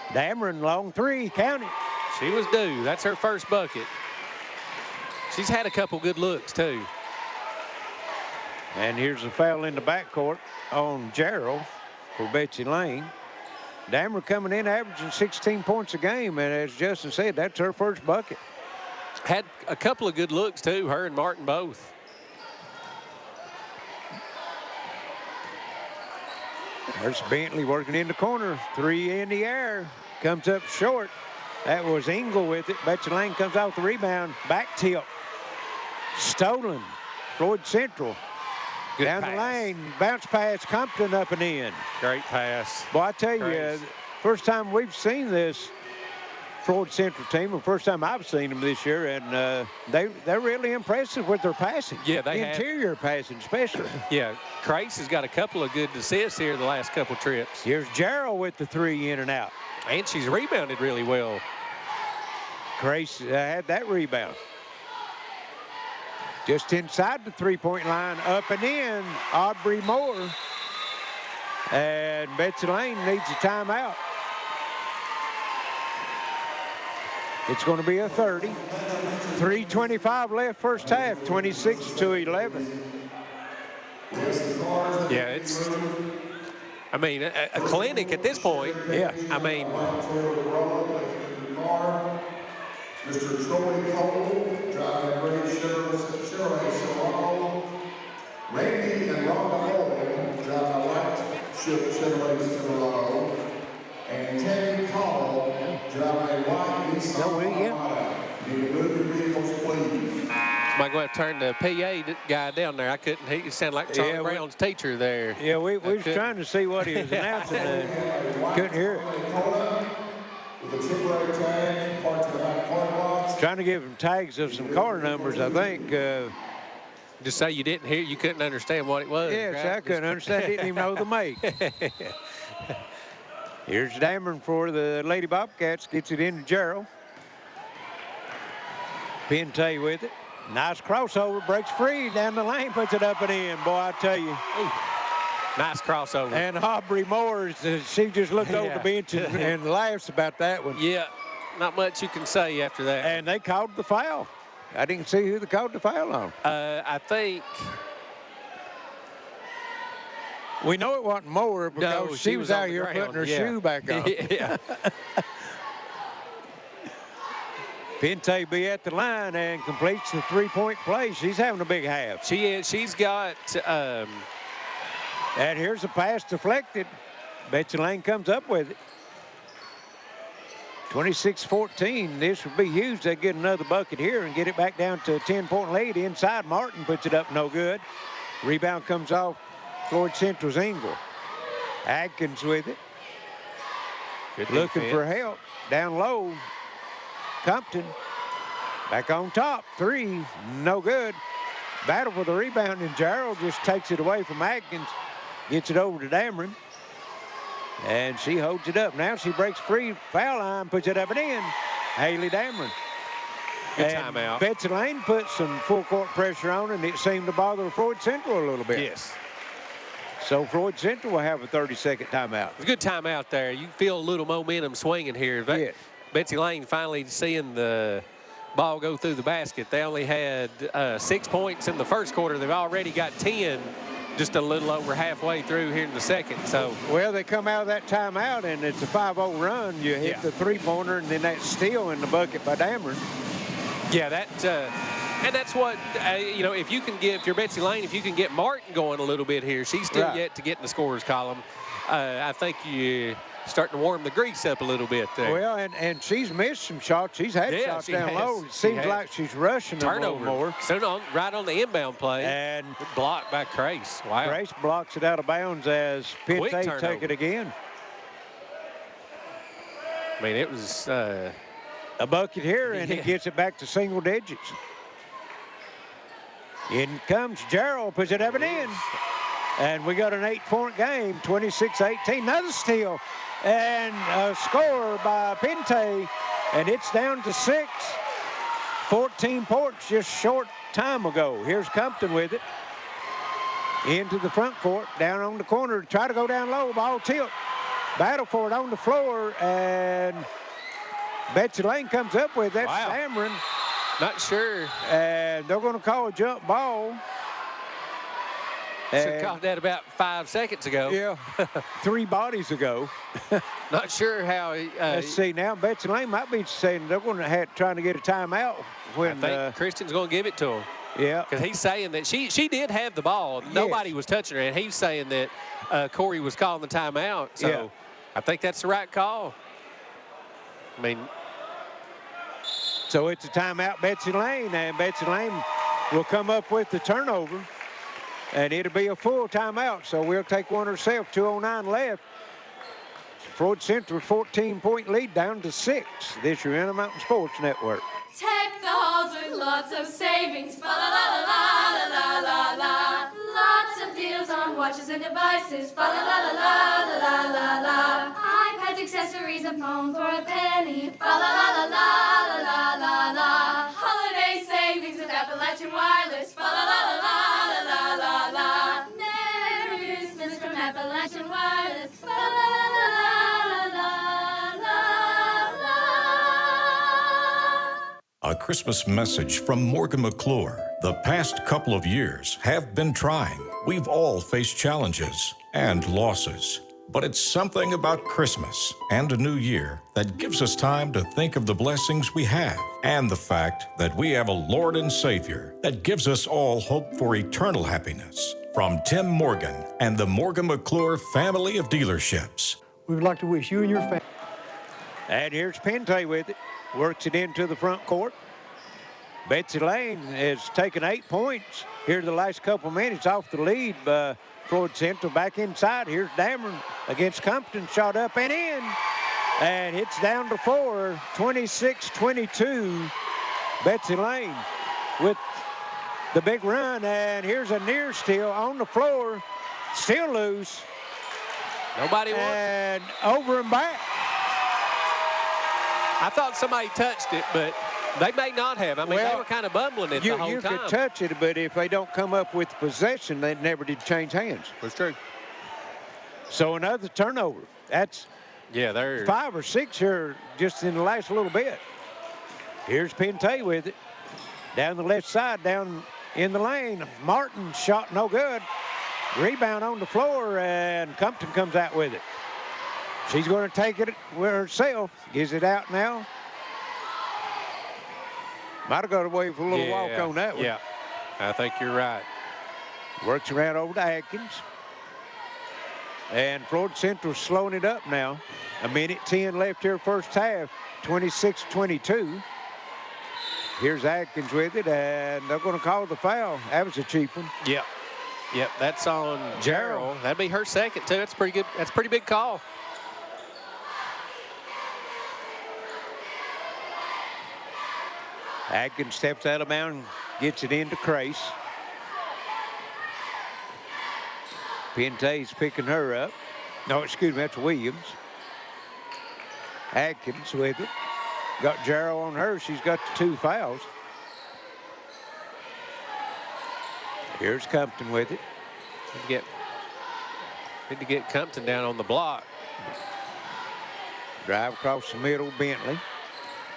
Dameron, long three, count it. She was due. That's her first bucket. She's had a couple good looks, too. And here's a foul in the backcourt on Gerald for Betsy Layne. Dameron coming in, averaging 16 points a game, and as Justin said, that's her first bucket. Had a couple of good looks, too, her and Martin both. There's Bentley working in the corner. 3 in the air. Comes up short. That was Engel with it. Betsy Layne comes out the rebound. Back tip. Stolen. Floyd Central. Good down pass. The lane. Bounce pass. Compton up and in. Great pass. Boy, I tell you, first time we've seen this Floyd Central team, the first time I've seen them this year, and they're really impressive with their passing. Yeah, they interior passing especially. Yeah, Crace has got a couple of good assists here the last couple trips. Here's Gerald with the 3 in and out. And she's rebounded really well. Crace had that rebound. Just inside the three-point line, up and in, Aubrey Moore. And Betsy Layne needs a timeout. It's going to be a 30. 3:25 left first half, 26-11. Yeah, it's, I mean, a clinic at this point. Yeah. I mean. Mr. Troy Cole, driving green Chevrolet Silverado. Randy and Rhonda Morgan, driving white Chevrolet Silverado. And Tammy Call, driving a white Nissan Armada. Can you move your vehicles, please? Might go have to turn the PA guy down there. I couldn't. He sounded like Charlie Brown's teacher there. Yeah, we was trying to see what he was announcing. Couldn't hear it. Trying to give him tags of some car numbers, I think. Just say you didn't hear, you couldn't understand what it was. Yes, right? I couldn't understand. Didn't even know the make. Here's Dameron for the Lady Bobcats. Gets it into Gerald. Pente with it. Nice crossover. Breaks free down the lane. Puts it up and in. Boy, I tell you. Ooh. Nice crossover. And Aubrey Moore, she just looked over the bench and laughs about that one. Yeah, not much you can say after that. And they called the foul. I didn't see who they called the foul on. I think. We know it wasn't Moore because she was out here putting her shoe back on. Yeah. Pente be at the line and completes the three-point play. She's having a big half. She is. She's got. And here's a pass deflected. Betsy Layne comes up with it. 26-14. This would be huge. They get another bucket here and get it back down to a 10-point lead. Inside, Martin puts it up, no good. Rebound comes off Floyd Central's Engel. Atkins with it. Good looking defense. for help. Down low. Compton back on top. 3, no good. Battle for the rebound, and Gerald just takes it away from Atkins. Gets it over to Dameron. And she holds it up. Now she breaks free. Foul line, puts it up and in. Haley Dameron. Good and timeout. Betsy Layne put some full court pressure on, and it seemed to bother Floyd Central a little bit. Yes. So Floyd Central will have a 30-second timeout. It's a good timeout there. You feel a little momentum swinging here. Yeah. Betsy Layne finally seeing the ball go through the basket. They only had 6 points in the first quarter. They've already got 10 just a little over halfway through here in the second. So, well, they come out of that timeout, and it's a 5-0 run. You hit the three-pointer, and then that steal in the bucket by Dameron. Yeah, and that's what, you know, if you're Betsy Layne, if you can get Martin going a little bit here, she's still yet to get in the scorer's column. I think you starting to warm the grease up a little bit there. Well, and she's missed some shots. She's had shots down low. It seems like she's rushing them a little more. Right on the inbound play. And blocked by Crace. Wow. Crace blocks it out of bounds as Pente take it again. I mean, it was a bucket here, and it gets it back to single digits. In comes Gerald, puts it up and in. And we got an 8-point game, 26-18. Another steal. And a score by Pente, and it's down to 6. 14 points just short time ago. Here's Compton with it. Into the front court, down on the corner, try to go down low, ball tilt. Battle for it on the floor, and Betsy Layne comes up with it. That's Dameron. Not sure. And they're going to call a jump ball. Should have caught that about 5 seconds ago. Yeah, 3 bodies ago. Not sure how. Let's see now. Betsy Layne might be saying they're going to trying to get a timeout. When I think Christian's going to give it to him. Yeah, because he's saying that she did have the ball. Yes. Nobody was touching her, and he's saying that Corey was calling the timeout. So I think that's the right call. I mean, so it's a timeout, Betsy Layne, and Betsy Layne will come up with the turnover. And it'll be a full timeout, so we'll take one ourselves. 2:09 left. Floyd Central 14-point lead down to 6. This year Intermountain Sports Network. Tech the halls with lots of savings. Fa la la la la la la la. Lots of deals on watches and devices. Fa la la la la la la la. iPads, accessories, and phones for a penny. Fa la la la la la la la. Holiday savings with Appalachian Wireless. Fa la la la la. Merry Christmas from Appalachian Wireless. La, la, la, la, la. A Christmas message from Morgan McClure. The past couple of years have been trying. We've all faced challenges and losses. But it's something about Christmas and a new year that gives us time to think of the blessings we have and the fact that we have a Lord and Savior that gives us all hope for eternal happiness. From Tim Morgan and the Morgan McClure family of dealerships. We would like to wish you and your family. And here's Pente with it. Works it into the front court. Betsy Layne has taken 8 points here the last couple minutes off the lead. Floyd Central back inside. Here's Dameron against Compton. Shot up and in. And it's down to 4. 26-22. Betsy Layne with the big run. And here's a near steal on the floor. Still loose. Nobody wants it. And over and back. I thought somebody touched it, but they may not have. I mean, they were kind of bumbling it the whole time. You could touch it, but if they don't come up with possession, they never did change hands. That's true. So another turnover. That's they're 5 or 6 here just in the last little bit. Here's Pente with it. Down the left side, down in the lane. Martin shot no good. Rebound on the floor, and Compton comes out with it. She's going to take it with herself. Gives it out now. Might have got away for a little walk on that one. Yeah, I think you're right. Works around over to Atkins. And Floyd Central slowing it up now. 1:10 left here first half. 26-22. Here's Atkins with it, and they're going to call the foul. That was a cheap one. Yep, that's on Gerald. That'd be her second, too. That's pretty good. That's a pretty big call. Atkins steps out of bounds, gets it into Crace. Pente's picking her up. No, excuse me, that's Williams. Adkins with it. Got Gerald on her. She's got the 2 fouls. Here's Compton with it. Need to get Compton down on the block. Drive across the middle, Bentley.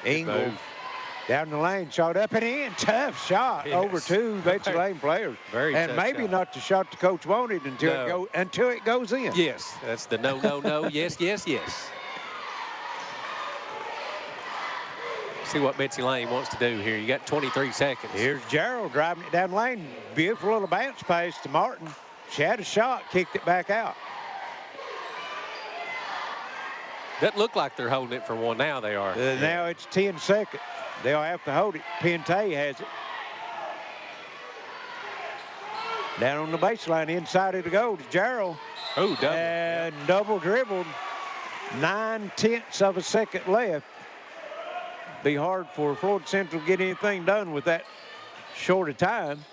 Ingle down the lane, shot up and in. Tough shot over 2 Betsy Layne players. Very and tough maybe shot. Not the shot the coach wanted until it goes in. Yes, that's the no, yes, yes, yes. See what Betsy Layne wants to do here. You got 23 seconds. Here's Gerald driving it down the lane. Beautiful little bounce pass to Martin. She had a shot, kicked it back out. Doesn't look like they're holding it for one. Now they are. Now it's 10 seconds. They'll have to hold it. Pente has it. Down on the baseline, inside of the goal to Gerald. Oh, double. And double dribbled. 9/10 of a second left. Be hard for Floyd Central to get anything done with that short of time.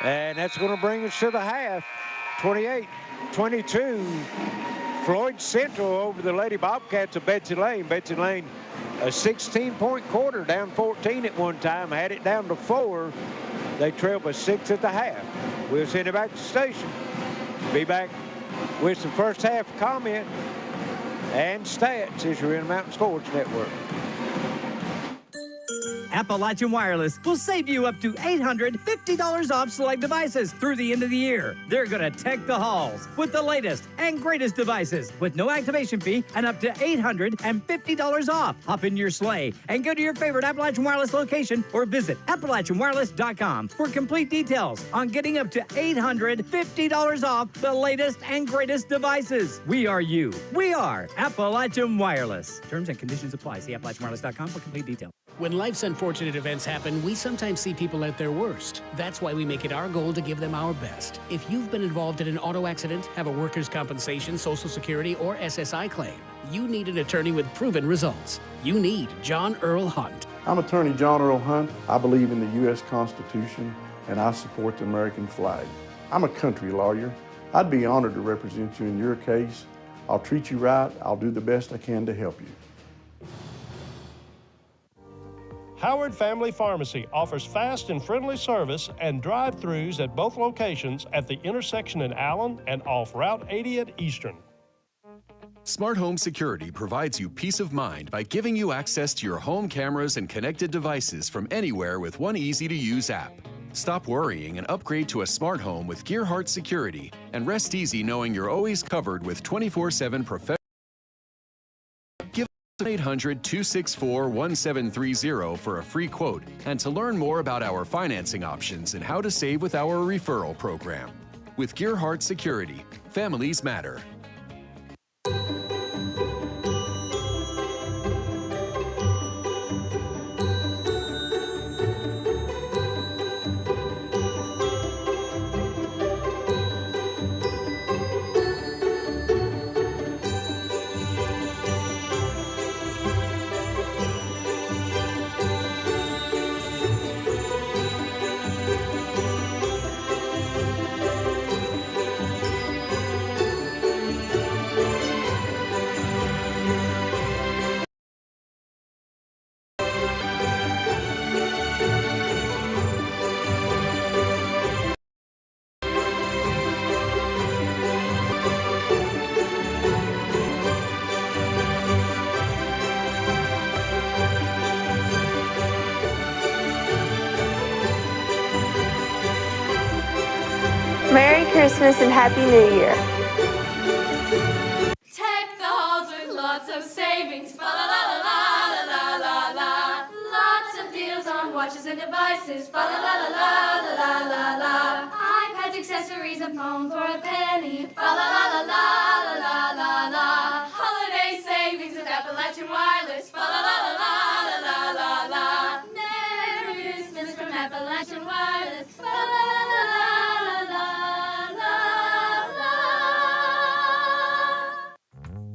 And that's going to bring us to the half. 28-22. Floyd Central over the Lady Bobcats of Betsy Layne. Betsy Layne, a 16-point quarter, down 14 at one time, had it down to 4. They trailed by 6 at the half. We'll send it back to the station. Be back with some first half comment and stats as you're in Mountain Sports Network. Appalachian Wireless will save you up to $850 off select devices through the end of the year. They're going to tech the halls with the latest and greatest devices with no activation fee and up to $850 off. Hop in your sleigh and go to your favorite Appalachian Wireless location or visit AppalachianWireless.com for complete details on getting up to $850 off the latest and greatest devices. We are you. We are Appalachian Wireless. Terms and conditions apply. See AppalachianWireless.com for complete details. When life's unfortunate events happen, we sometimes see people at their worst. That's why we make it our goal to give them our best. If you've been involved in an auto accident, have a workers' compensation, Social Security, or SSI claim, you need an attorney with proven results. You need John Earl Hunt. I'm attorney John Earl Hunt. I believe in the U.S. Constitution, and I support the American flag. I'm a country lawyer. I'd be honored to represent you in your case. I'll treat you right. I'll do the best I can to help you. Howard Family Pharmacy offers fast and friendly service and drive-thrus at both locations at the intersection in Allen and off Route 80 at Eastern. Smart Home Security provides you peace of mind by giving you access to your home cameras and connected devices from anywhere with one easy-to-use app. Stop worrying and upgrade to a smart home with Gearheart Security, and rest easy knowing you're always covered with 24/7 professional. 800-264-1730 for a free quote and to learn more about our financing options and how to save with our referral program. With Gearheart Security, families matter. Merry Christmas and Happy New Year. Tech the halls with lots of savings. Fa la la la la la la la. Lots of deals on watches and devices. Fa la la la la la la la. iPads, accessories, and phones for a penny. Fa la la la la la la la. Holiday savings with Appalachian Wireless. Fa la la la la la la la. Merry Christmas from Appalachian Wireless. Fa la la la la la la.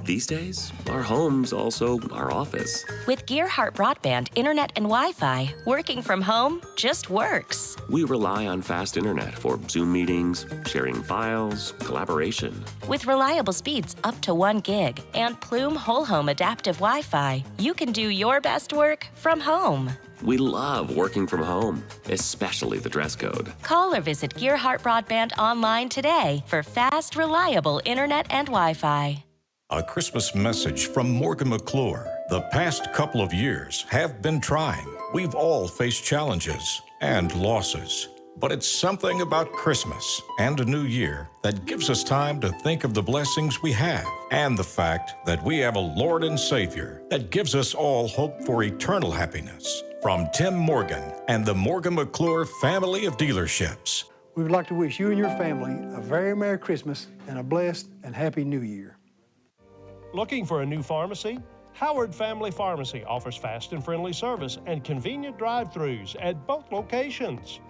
The these days, our home's also our office. With Gearheart broadband, internet, and Wi-Fi, working from home just works. We rely on fast internet for Zoom meetings, sharing files, collaboration. With reliable speeds up to 1 gig and Plume Whole Home Adaptive Wi-Fi, you can do your best work from home. We love working from home, especially the dress code. Call or visit Gearheart Broadband online today for fast, reliable internet and Wi-Fi. A Christmas message from Morgan McClure. The past couple of years have been trying. We've all faced challenges and losses. But it's something about Christmas and a new year that gives us time to think of the blessings we have and the fact that we have a Lord and Savior that gives us all hope for eternal happiness. From Tim Morgan and the Morgan McClure family of dealerships. We would like to wish you and your family a very Merry Christmas and a blessed and Happy New Year. Looking for a new pharmacy? Howard Family Pharmacy offers fast and friendly service and convenient drive-thrus at both locations.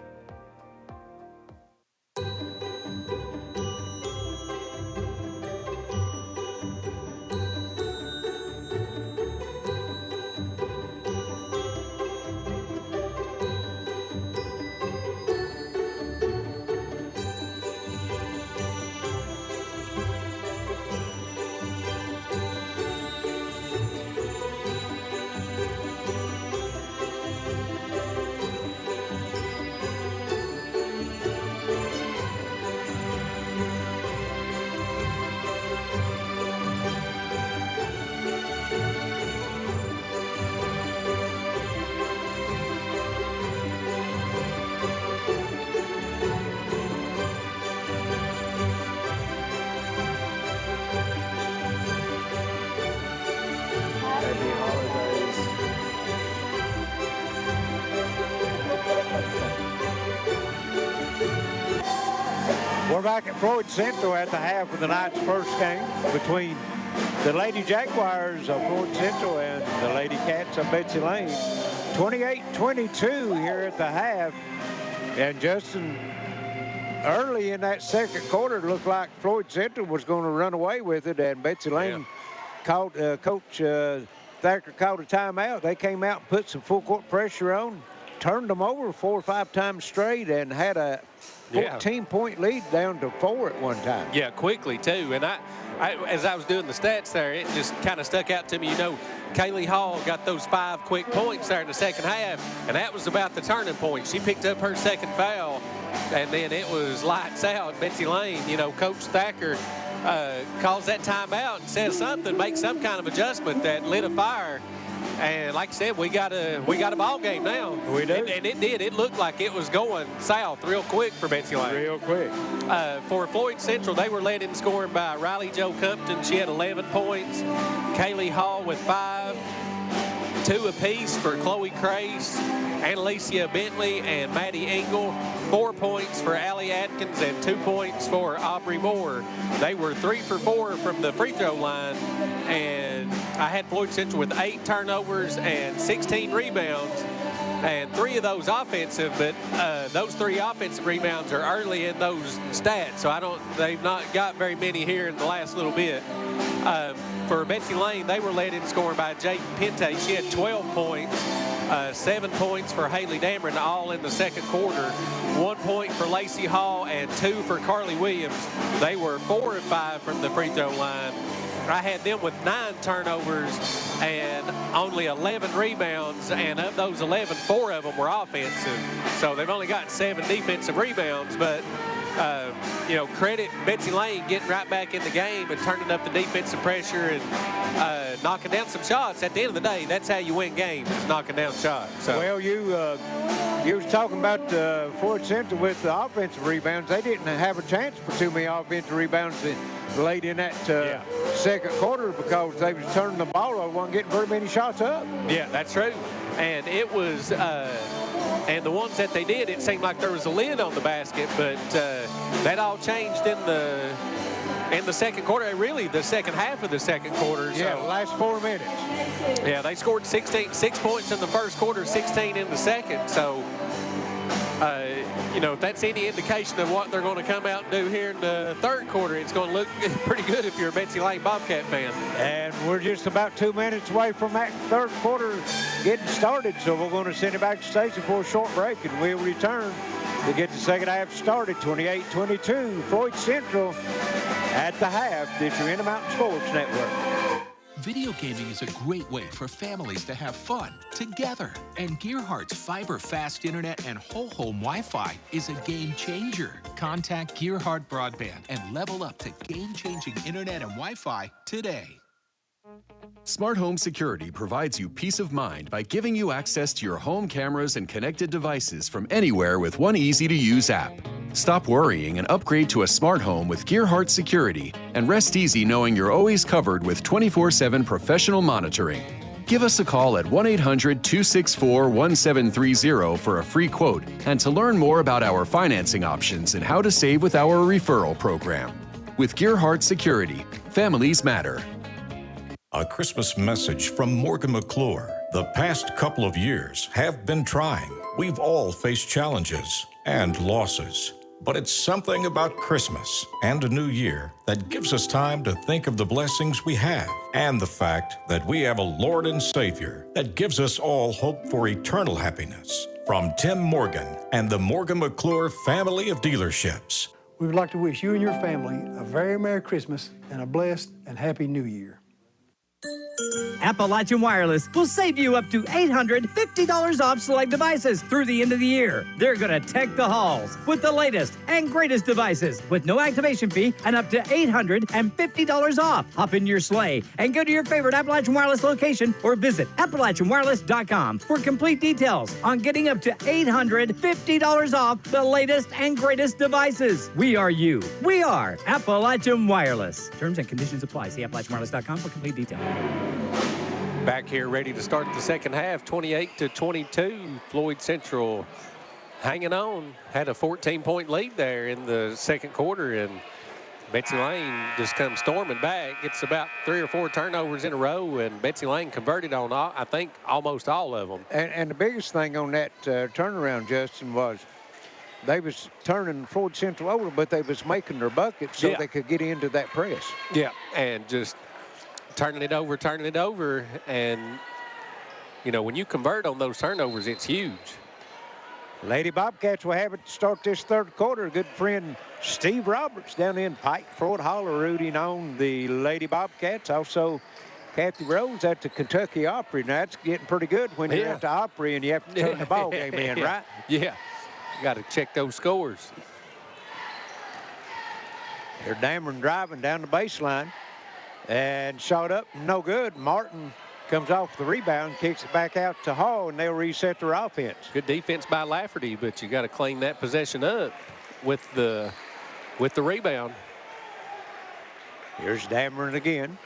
We're back at Floyd Central at the half of the night's first game between the Lady Jaguars of Floyd Central and the Lady Cats of Betsy Layne. 28-22 here at the half. And Justin, early in that second quarter, it looked like Floyd Central was going to run away with it, and Betsy Layne called, Coach Thacker called a timeout. They came out and put some full court pressure on, turned them over 4 or 5 times straight, and had a 14-point lead down to 4 at one time. Yeah, quickly, too. And I, as I was doing the stats there, it just kind of stuck out to me. You know, Kaylee Hall got those 5 quick points there in the second half, and that was about the turning point. She picked up her second foul, and then it was lights out. Betsy Layne, you know, Coach Thacker calls that timeout and says something, makes some kind of adjustment that lit a fire. And like I said, we got a ball game now. We do. And it did. It looked like it was going south real quick for Betsy Layne. Real quick. For Floyd Central, they were led in scoring by Riley Jo Compton. She had 11 points. Kaylee Hall with 5. 2 apiece for Chloe Crace, Annalicia Bentley, and Maddie Engel. 4 points for Allie Atkins and 2 points for Aubrey Moore. They were 3 for 4 from the free throw line, and I had Floyd Central with 8 turnovers and 16 rebounds, and 3 of those offensive, but those 3 offensive rebounds are early in those stats, so they've not got very many here in the last little bit. For Betsy Layne, they were led in scoring by Jayden Pente. She had 12 points, 7 points for Haley Dameron, all in the second quarter. 1 point for Lacey Hall and 2 for Carly Williams. They were 4 of 5 from the free throw line. I had them with 9 turnovers and only 11 rebounds, and of those 11, 4 of them were offensive. So they've only got 7 defensive rebounds, but you know, credit Betsy Layne getting right back in the game and turning up the defensive pressure and knocking down some shots. At the end of the day, that's how you win games, is knocking down shots. So. Well, you was talking about Floyd Central with the offensive rebounds. They didn't have a chance for too many offensive rebounds late in that second quarter because they was turning the ball over, wasn't getting very many shots up. Yeah, that's true. And it was, and the ones that they did, it seemed like there was a lid on the basket, but that all changed in the second quarter, really the second half of the second quarter. Yeah, so. The last 4 minutes. Yeah, they scored 6 points in the first quarter, 16 in the second. So you know, if that's any indication of what they're going to come out and do here in the third quarter, it's going to look pretty good if you're a Betsy Layne Bobcat fan. And we're just about 2 minutes away from that third quarter getting started, so we're going to send it back to station for a short break, and we'll return to get the second half started. 28-22, Floyd Central at the half. This is your Intermountain Sports Network. Video gaming is a great way for families to have fun together. And Gearhart's fiber fast internet and whole home Wi-Fi is a game changer. Contact Gearheart Broadband and level up to game-changing internet and Wi-Fi today. Smart Home Security provides you peace of mind by giving you access to your home cameras and connected devices from anywhere with one easy-to-use app. Stop worrying and upgrade to a smart home with Gearheart Security, and rest easy knowing you're always covered with 24/7 professional monitoring. Give us a call at 1-800-264-1730 for a free quote and to learn more about our financing options and how to save with our referral program. With Gearheart Security, families matter. A Christmas message from Morgan McClure. The past couple of years have been trying. We've all faced challenges and losses. But it's something about Christmas and a new year that gives us time to think of the blessings we have and the fact that we have a Lord and Savior that gives us all hope for eternal happiness. From Tim Morgan and the Morgan McClure family of dealerships. We would like to wish you and your family a very Merry Christmas and a blessed and Happy New Year. Appalachian Wireless will save you up to $850 off select devices through the end of the year. They're going to tech the halls with the latest and greatest devices with no activation fee and up to $850 off. Hop in your sleigh and go to your favorite Appalachian Wireless location or visit AppalachianWireless.com for complete details on getting up to $850 off the latest and greatest devices. We are you. We are Appalachian Wireless. Terms and conditions apply. See AppalachianWireless.com for complete details. Back here ready to start the second half, 28-22. Floyd Central hanging on. Had a 14-point lead there in the second quarter, and Betsy Layne just comes storming back. Gets about 3 or 4 turnovers in a row, and Betsy Layne converted on, I think, almost all of them. And the biggest thing on that turnaround, Justin, was they was turning Floyd Central over, but they was making their buckets so they could get into that press. Yeah, and just turning it over, and you know, when you convert on those turnovers, it's huge. Lady Bobcats will have it to start this third quarter. Good friend Steve Roberts down in Pike Ford Holler rooting on the Lady Bobcats. Also Kathy Rose at the Kentucky Opry. Now that's getting pretty good when you're at the Opry and you have to turn the ball game in, right? Yeah, you got to check those scores. They're Dameron driving down the baseline. And shot up, no good. Martin comes off the rebound, kicks it back out to Hall, and they'll reset their offense. Good defense by Lafferty, but you got to clean that possession up with the rebound. Here's Dameron again.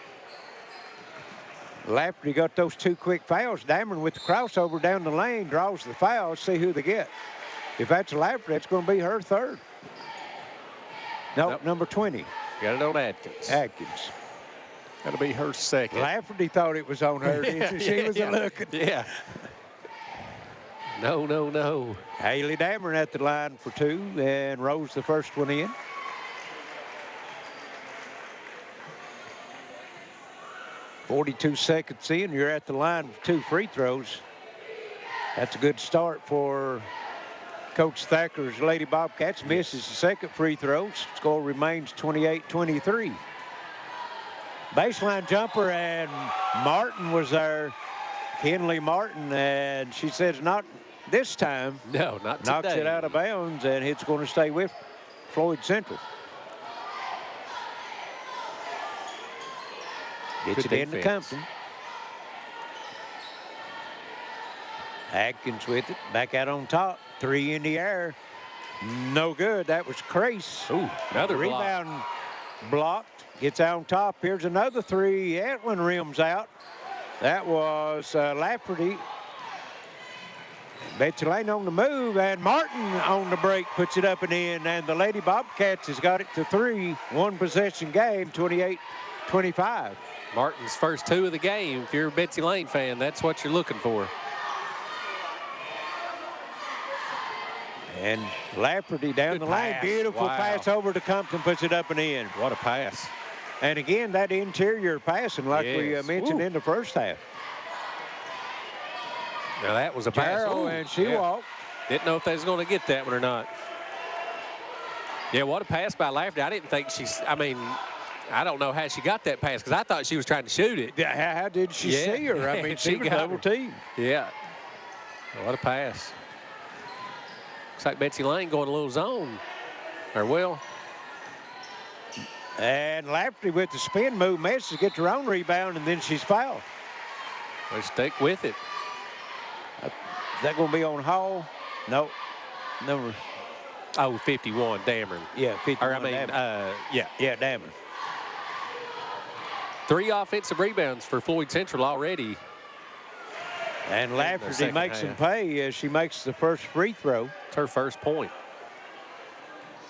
Lafferty got those 2 quick fouls. Dameron with the crossover down the lane draws the foul. Let's see who they get. If that's Lafferty, that's going to be her third. Nope, number 20. Got it on Atkins. That'll be her second. Lafferty thought it was on her. She was looking. Yeah. No. Haley Dameron at the line for 2, and Rose the first one in. .42 seconds in, you're at the line with 2 free throws. That's a good start for Coach Thacker's Lady Bobcats. Misses the second free throw. Score remains 28-23. Baseline jumper, and Martin was there. Kenley Martin, and she says not this time. No, not today. Knocks it out of bounds, and it's going to stay with Floyd Central. Gets it into Compton. Atkins with it, back out on top. 3 in the air. No good. That was Crace. Ooh, another rebound blocked. Gets out on top. Here's another 3. Etlin rims out. That was Lafferty. Betsy Layne on the move, and Martin on the break puts it up and in, and the Lady Bobcats has got it to 3. 1 possession game, 28-25. Martin's first 2 of the game. If you're a Betsy Layne fan, that's what you're looking for. And Lafferty down Good the lane. pass. Beautiful Wow. pass over to Compton, puts it up and in. What a pass. And again, that interior passing like we Yes. mentioned Woo. in the first half. Now that was a pass. Jarrell, Ooh, and she yeah. walked. Didn't know if they was going to get that one or not. Yeah, what a pass by Lafferty. I didn't think I don't know how she got that pass because I thought she was trying to shoot it. How did she see her? I mean, she was got double her. teamed. Yeah. What a pass. Looks like Betsy Layne going a little zone. Or will. And Lafferty with the spin move misses, gets her own rebound, and then she's fouled. They stick with it. Is that going to be on Hall? No. Number. Oh, 51, Dameron. Yeah, 51. Or I mean, Dameron. yeah. Yeah, Dameron. 3 offensive rebounds for Floyd Central already. And Lafferty second makes them half. pay as she makes the first free throw. It's her first point.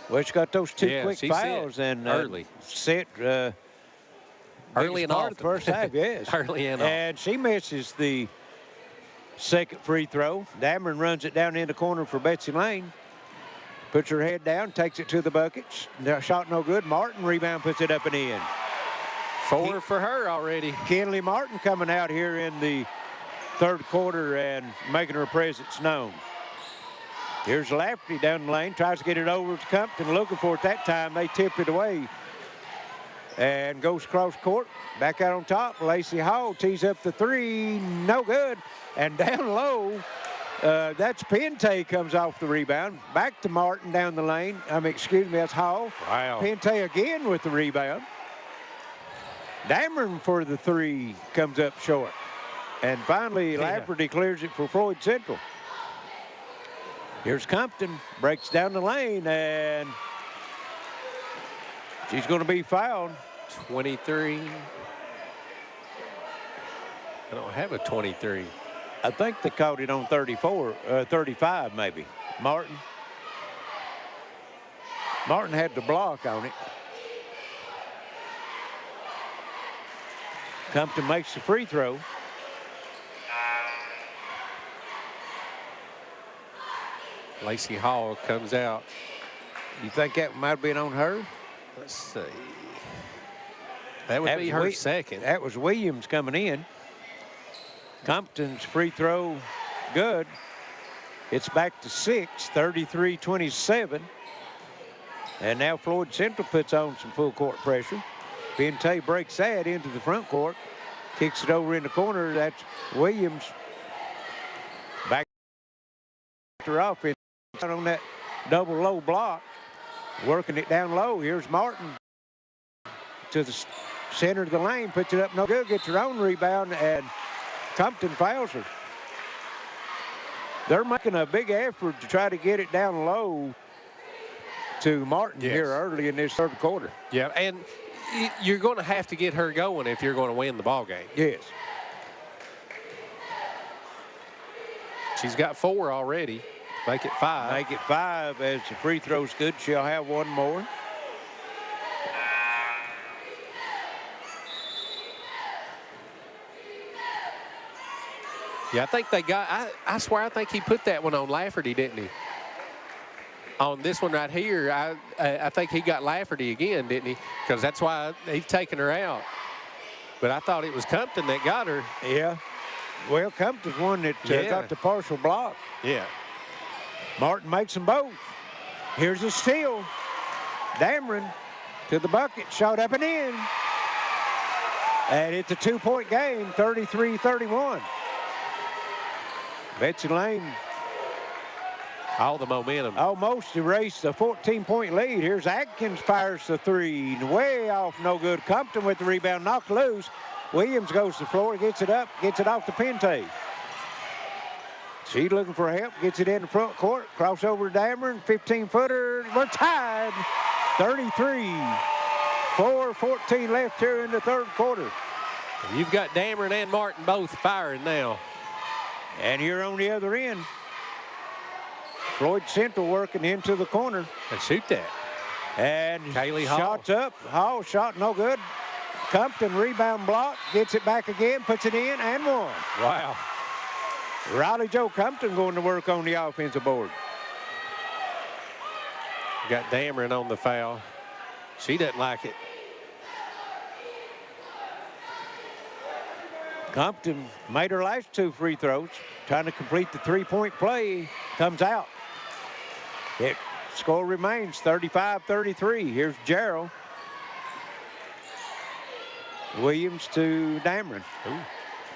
Well, she got those 2 Yeah, quick she fouls set and early. Set Early and part of often. the first half, yes. Early and And she misses the second free throw. Dameron runs it down in the corner for Betsy Layne. Puts her head down, takes it to the buckets. Shot no good. Martin rebound, puts it up and in. 4 for her already. Kenley Martin coming out here in the third quarter and making her presence known. Here's Lafferty down the lane, tries to get it over to Compton, looking for it that time. They tip it away and goes cross court. Back out on top, Lacey Hall tees up the 3, no good. And down low, that's Pente comes off the rebound. Back to Martin down the lane. That's Hall. Wow. Pente again with the rebound. Dameron for the 3 comes up short. And finally, Lafferty clears it for Floyd Central. Here's Compton, breaks down the lane, and she's going to be fouled. 23. I don't have a 23. I think they caught it on 35 maybe. Martin had the block on it. Compton makes the free throw. Lacey Hall comes out. You think that might have been on her? Let's see. That would be her second. That was Williams coming in. Compton's free throw, good. It's back to 6, 33-27. And now Floyd Central puts on some full court pressure. Pente breaks that into the front court, kicks it over in the corner. That's Williams. Back her off on that double low block, working it down low. Here's Martin to the center of the lane, puts it up no good, gets her own rebound, and Compton fouls her. They're making a big effort to try to get it down low to Martin here early in this third quarter. Yeah, and you're going to have to get her going if you're going to win the ball game. Yes. She's got 4 already. Make it 5. Make it 5 as the free throw's good. She'll have one more. Yeah, I think they got, I swear I think he put that one on Lafferty, didn't he? On this one right here, I think he got Lafferty again, didn't he? Because that's why he's taking her out. But I thought it was Compton that got her. Yeah. Well, Compton's one that got the partial block. Yeah. Martin makes them both. Here's a steal. Dameron to the bucket, shot up and in. And it's a 2-point game, 33-31. Betsy Layne. All the momentum. Almost erased a 14-point lead. Here's Atkins, fires the 3. Way off, no good. Compton with the rebound, knocked loose. Williams goes to the floor, gets it up, gets it off to Pente. She's looking for help, gets it in the front court. Crossover to Dameron, 15-footer. We're tied, 33. 4:14 left here in the third quarter. You've got Dameron and Martin both firing now. And here on the other end, Floyd Central working into the corner. And shoot that. And Kaylee Hall. Shots up. Hall shot no good. Compton rebound block, gets it back again, puts it in, and one. Wow. Riley Joe Compton going to work on the offensive board. Got Dameron on the foul. She doesn't like it. Compton made her last 2 free throws, trying to complete the 3-point play. Comes out. It score remains 35-33. Here's Gerald. Williams to Dameron.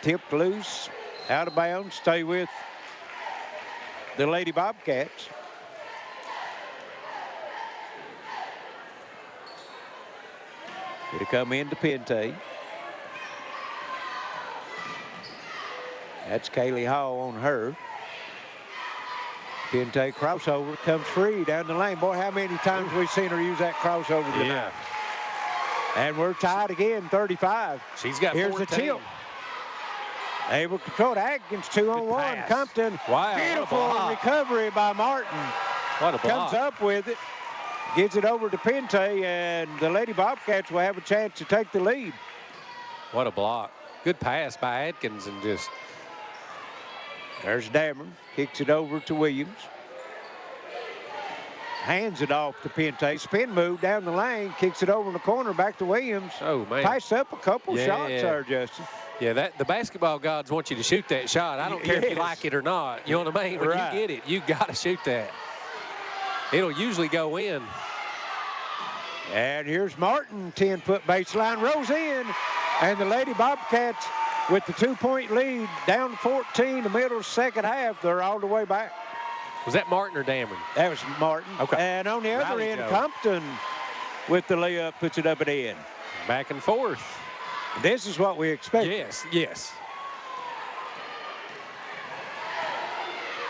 Tipped loose, out of bounds. Stay with the Lady Bobcats. It'll come into Pente. That's Kaylee Hall on her. Pente crossover, comes free down the lane. Boy, how many times we've seen her use that crossover tonight. Yeah. And we're tied again, 35. She's got Here's 14. the tip. Able to control it. Atkins 2-on-1. pass. Compton. Wow, Beautiful what a block. recovery by Martin. What a block. Comes up with it. Gets it over to Pente, and the Lady Bobcats will have a chance to take the lead. What a block. Good pass by Atkins, and just... There's Dameron. Kicks it over to Williams. Hands it off to Pente. Spin move down the lane. Kicks it over in the corner. Back to Williams. Oh, man. Pass up a couple shots there, Justin. Yeah, the basketball gods want you to shoot that shot. I don't care if you like it or not. You know what I mean? When Right. you get it, you got to shoot that. It'll usually go in. And here's Martin, 10-foot baseline, rolls in, and the Lady Bobcats with the 2-point lead, down 14, the middle second half. They're all the way back. Was that Martin or Dameron? That was Martin. Okay. And on the other Rally end, Joe. Compton with the layup puts it up and in. Back and forth. This is what we expect. Yes, yes.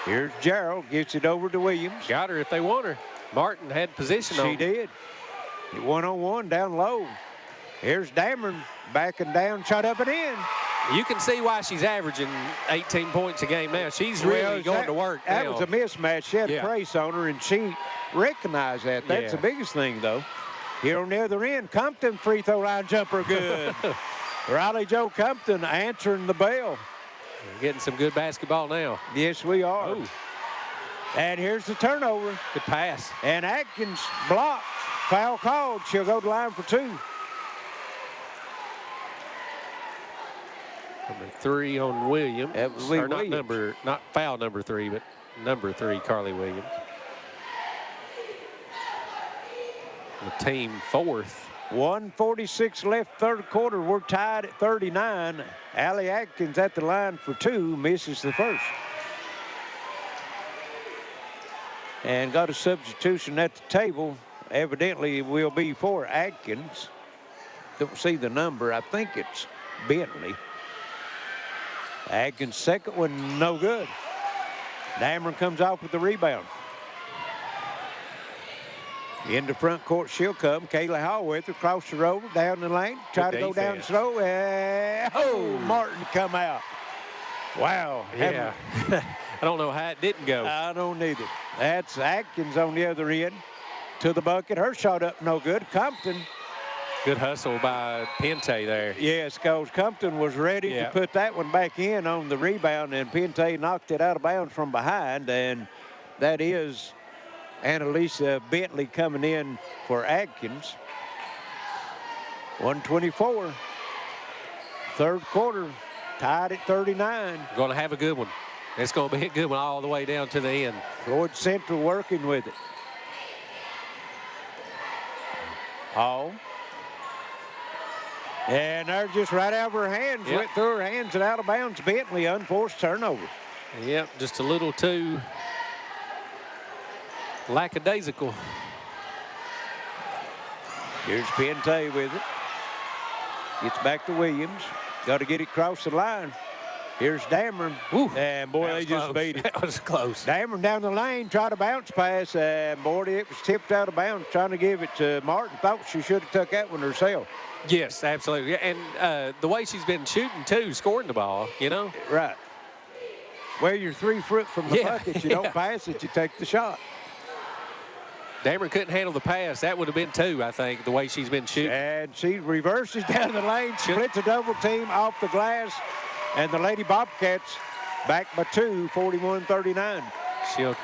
Here's Gerald, gets it over to Williams. Got her if they want her. Martin had position on She her. did. 1-on-1 down low. Here's Dameron backing down, shot up and in. You can see why she's averaging 18 points a game now. She's really going to work That now. was a mismatch. She had a brace on her, and she recognized that. That's the biggest thing, though. Here on the other end, Compton free throw line jumper good. Riley Joe Compton answering the bell. We're getting some good basketball now. Yes, we are. Oh. And here's the turnover. Good pass. And Atkins blocked. Foul called. She'll go to line for 2. Number 3 on Williams. That was Or Williams. not foul number 3, but number 3, Carly Williams. The team 4th. 1:46 left, third quarter. We're tied at 39. Allie Atkins at the line for 2, misses the first. And got a substitution at the table. Evidently it will be for Atkins. Don't see the number. I think it's Bentley. Atkins' second one, no good. Dameron comes off with the rebound. Into front court, she'll come. Kayla Hall with her, cross her over, down the lane, try to go down slow. Martin come out. Wow. Yeah. I don't know how it didn't go. I don't either. That's Atkins on the other end to the bucket. Her shot up no good. Compton. Good hustle by Pente there. Yes, because Compton was ready to put that one back in on the rebound, and Pente knocked it out of bounds from behind, and that is Annalisa Bentley coming in for Atkins. 1:24. Third quarter, tied at 39. Going to have a good one. It's going to be a good one all the way down to the end. Floyd Central working with it. Hall. And they're just right out of her hands. Went through her hands and out of bounds. Bentley, unforced turnover. Yep, just a little too lackadaisical. Here's Pente with it. Gets back to Williams. Got to get it across the line. Here's Dameron. And boy, they just beat it. That was close. Dameron down the lane, tried to bounce pass, and boy, it was tipped out of bounds, trying to give it to Martin. Thought she should have took that one herself. Yes, absolutely. And the way she's been shooting, too, scoring the ball, you know? Right. Where you're 3 foot from the bucket, you don't pass it, you take the shot. Dameron couldn't handle the pass. That would have been 2, I think, the way she's been shooting. And she reverses down the lane, splits a double team off the glass, and the Lady Bobcats back by 2, 41-39. She'll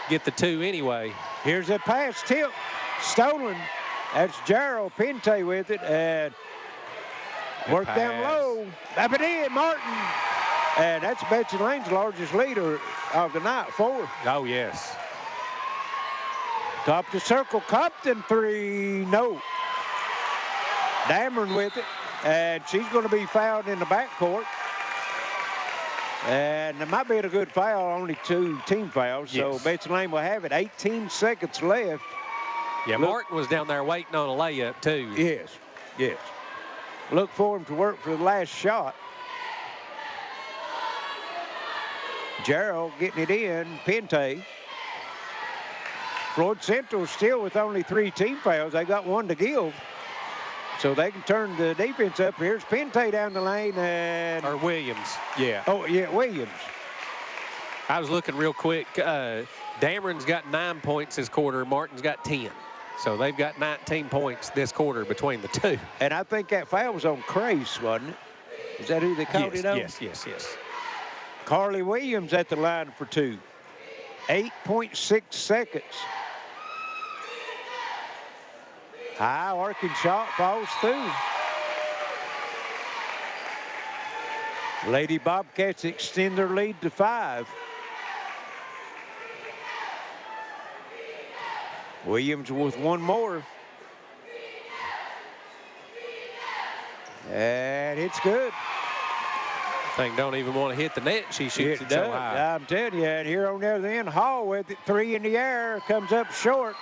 get the 2 anyway. Here's a pass, tip, stolen. That's Gerald Pente with it, and work down low. Up it in, Martin. And that's Betsy Layne's largest leader of the night, 4. Oh, yes. Top the circle, Compton 3, no. Dameron with it, and she's going to be fouled in the backcourt. And it might be a good foul, only 2 team fouls, so Betsy Layne will have it. 18 seconds left. Yeah, Martin was down there waiting on a layup, too. Yes, yes. Look for him to work for the last shot. Gerald getting it in, Pente. Floyd Central still with only 3 team fouls. They got 1 to give. So they can turn the defense up. Here's Pente down the lane and... Or Williams, yeah. Oh, yeah, Williams. I was looking real quick. Dameron's got 9 points this quarter. Martin's got 10. So they've got 19 points this quarter between the 2. And I think that foul was on Crace, wasn't it? Is that who they called it on? Yes. Carly Williams at the line for 2. 8.6 seconds. High arcing shot falls through. Lady Bobcats extend their lead to 5. Williams with 1 more. And it's good. Thing don't even want to hit the net. She shoots it so high. I'm telling you, and here on the other end, Hall with it, 3 in the air, comes up short,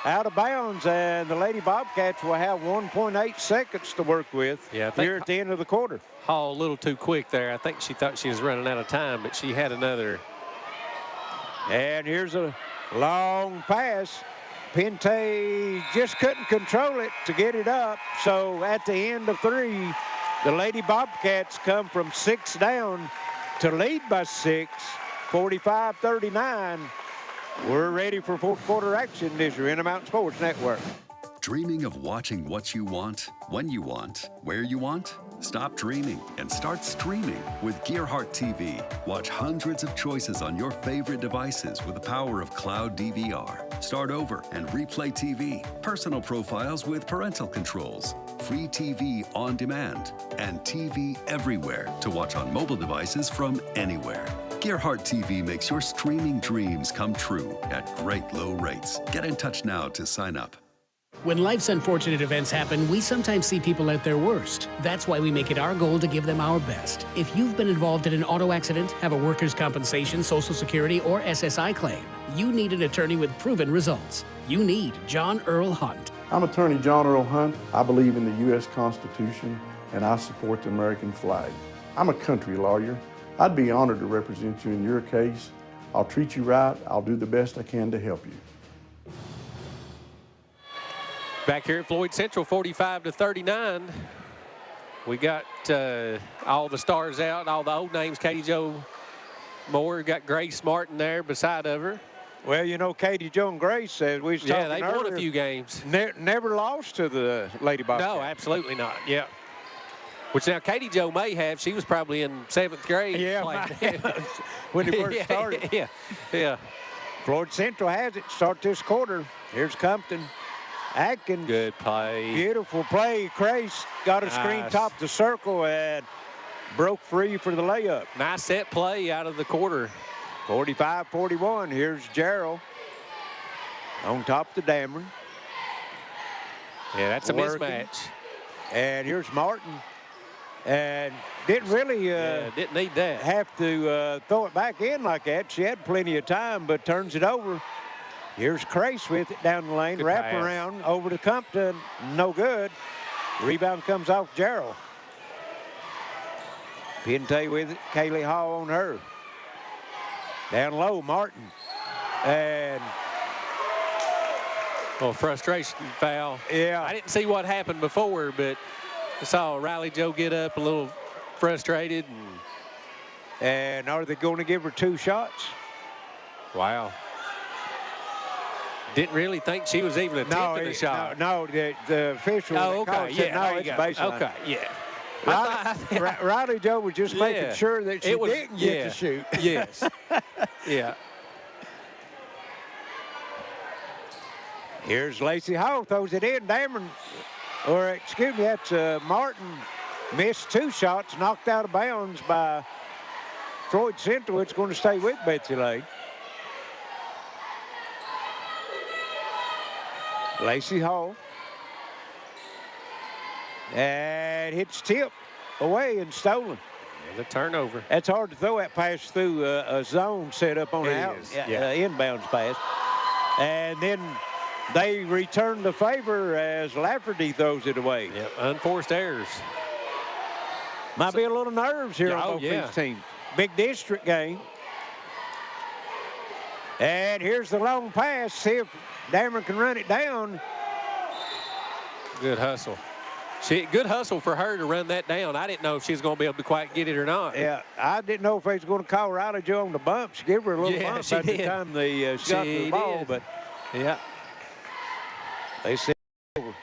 out of bounds, and the Lady Bobcats will have 1.8 seconds to work with here at the end of the quarter. Hall a little too quick there. I think she thought she was running out of time, but she had another. And here's a long pass. Pente just couldn't control it to get it up. So at the end of 3, the Lady Bobcats come from 6 down to lead by 6, 45-39. We're ready for fourth quarter action. This is your Intermountain Sports Network. Dreaming of watching what you want, when you want, where you want? Stop dreaming and start streaming with Gearheart TV. Watch hundreds of choices on your favorite devices with the power of cloud DVR. Start over and replay TV. Personal profiles with parental controls. Free TV on demand. And TV everywhere to watch on mobile devices from anywhere. Gearheart TV makes your streaming dreams come true at great low rates. Get in touch now to sign up. When life's unfortunate events happen, we sometimes see people at their worst. That's why we make it our goal to give them our best. If you've been involved in an auto accident, have a workers' compensation, Social Security, or SSI claim, you need an attorney with proven results. You need John Earl Hunt. I'm Attorney John Earl Hunt. I believe in the U.S. Constitution, and I support the American flag. I'm a country lawyer. I'd be honored to represent you in your case. I'll treat you right. I'll do the best I can to help you. Back here at Floyd Central, 45-39. We got all the stars out, all the old names. Katie Jo Moore, got Grace Martin there beside of her. Well, you know, Katie Jo and Grace said we was talking they earlier, won a few games. Never lost to the Lady Bobcats. No, absolutely not. Yeah. Which now Katie Jo may have. She was probably in 7th grade. Yeah, when he first started. Yeah. Floyd Central has it. Start this quarter. Here's Compton. Atkins. Good play. Beautiful play. Crace got a screen top the circle and broke free for the layup. Nice set play out of the quarter. 45-41. Here's Gerald on top of the Dameron. Yeah, that's a mismatch. And here's Martin. And didn't really didn't need that. Have to throw it back in like that. She had plenty of time, but turns it over. Here's Crace with it down the lane. Good wrap pass. around over to Compton. No good. Rebound comes off Gerald. Pente with it. Kaylee Hall on her. Down low, Martin. And frustration foul. Yeah. I didn't see what happened before, but I saw Riley Joe get up a little frustrated. And are they going to give her 2 shots? Wow. Didn't really think she was even attempting a shot. No, the official. Oh, okay. Said, no, it's baseline. Okay, yeah. Riley Joe was just making sure that she didn't get to shoot. Yes. Yeah. Here's Lacey Hall, throws it in. Dameron, or excuse me, that's Martin, missed 2 shots, knocked out of bounds by Floyd Central. It's going to stay with Betsy Layne. Lacey Hall. And hits tip away and stolen. And the turnover. That's hard to throw that pass through a zone set up on the inbounds pass. And then they return the favor as Lafferty throws it away. Yep, unforced errors. Might be a little nerves here on both these teams. Big district game. And here's the long pass. See if Dameron can run it down. Good hustle. Good hustle for her to run that down. I didn't know if she was going to be able to quite get it or not. Yeah, I didn't know if they was going to call Riley Joe on the bump. She gave her a little bump she at did. the time they shot the ball, but yeah, they said over.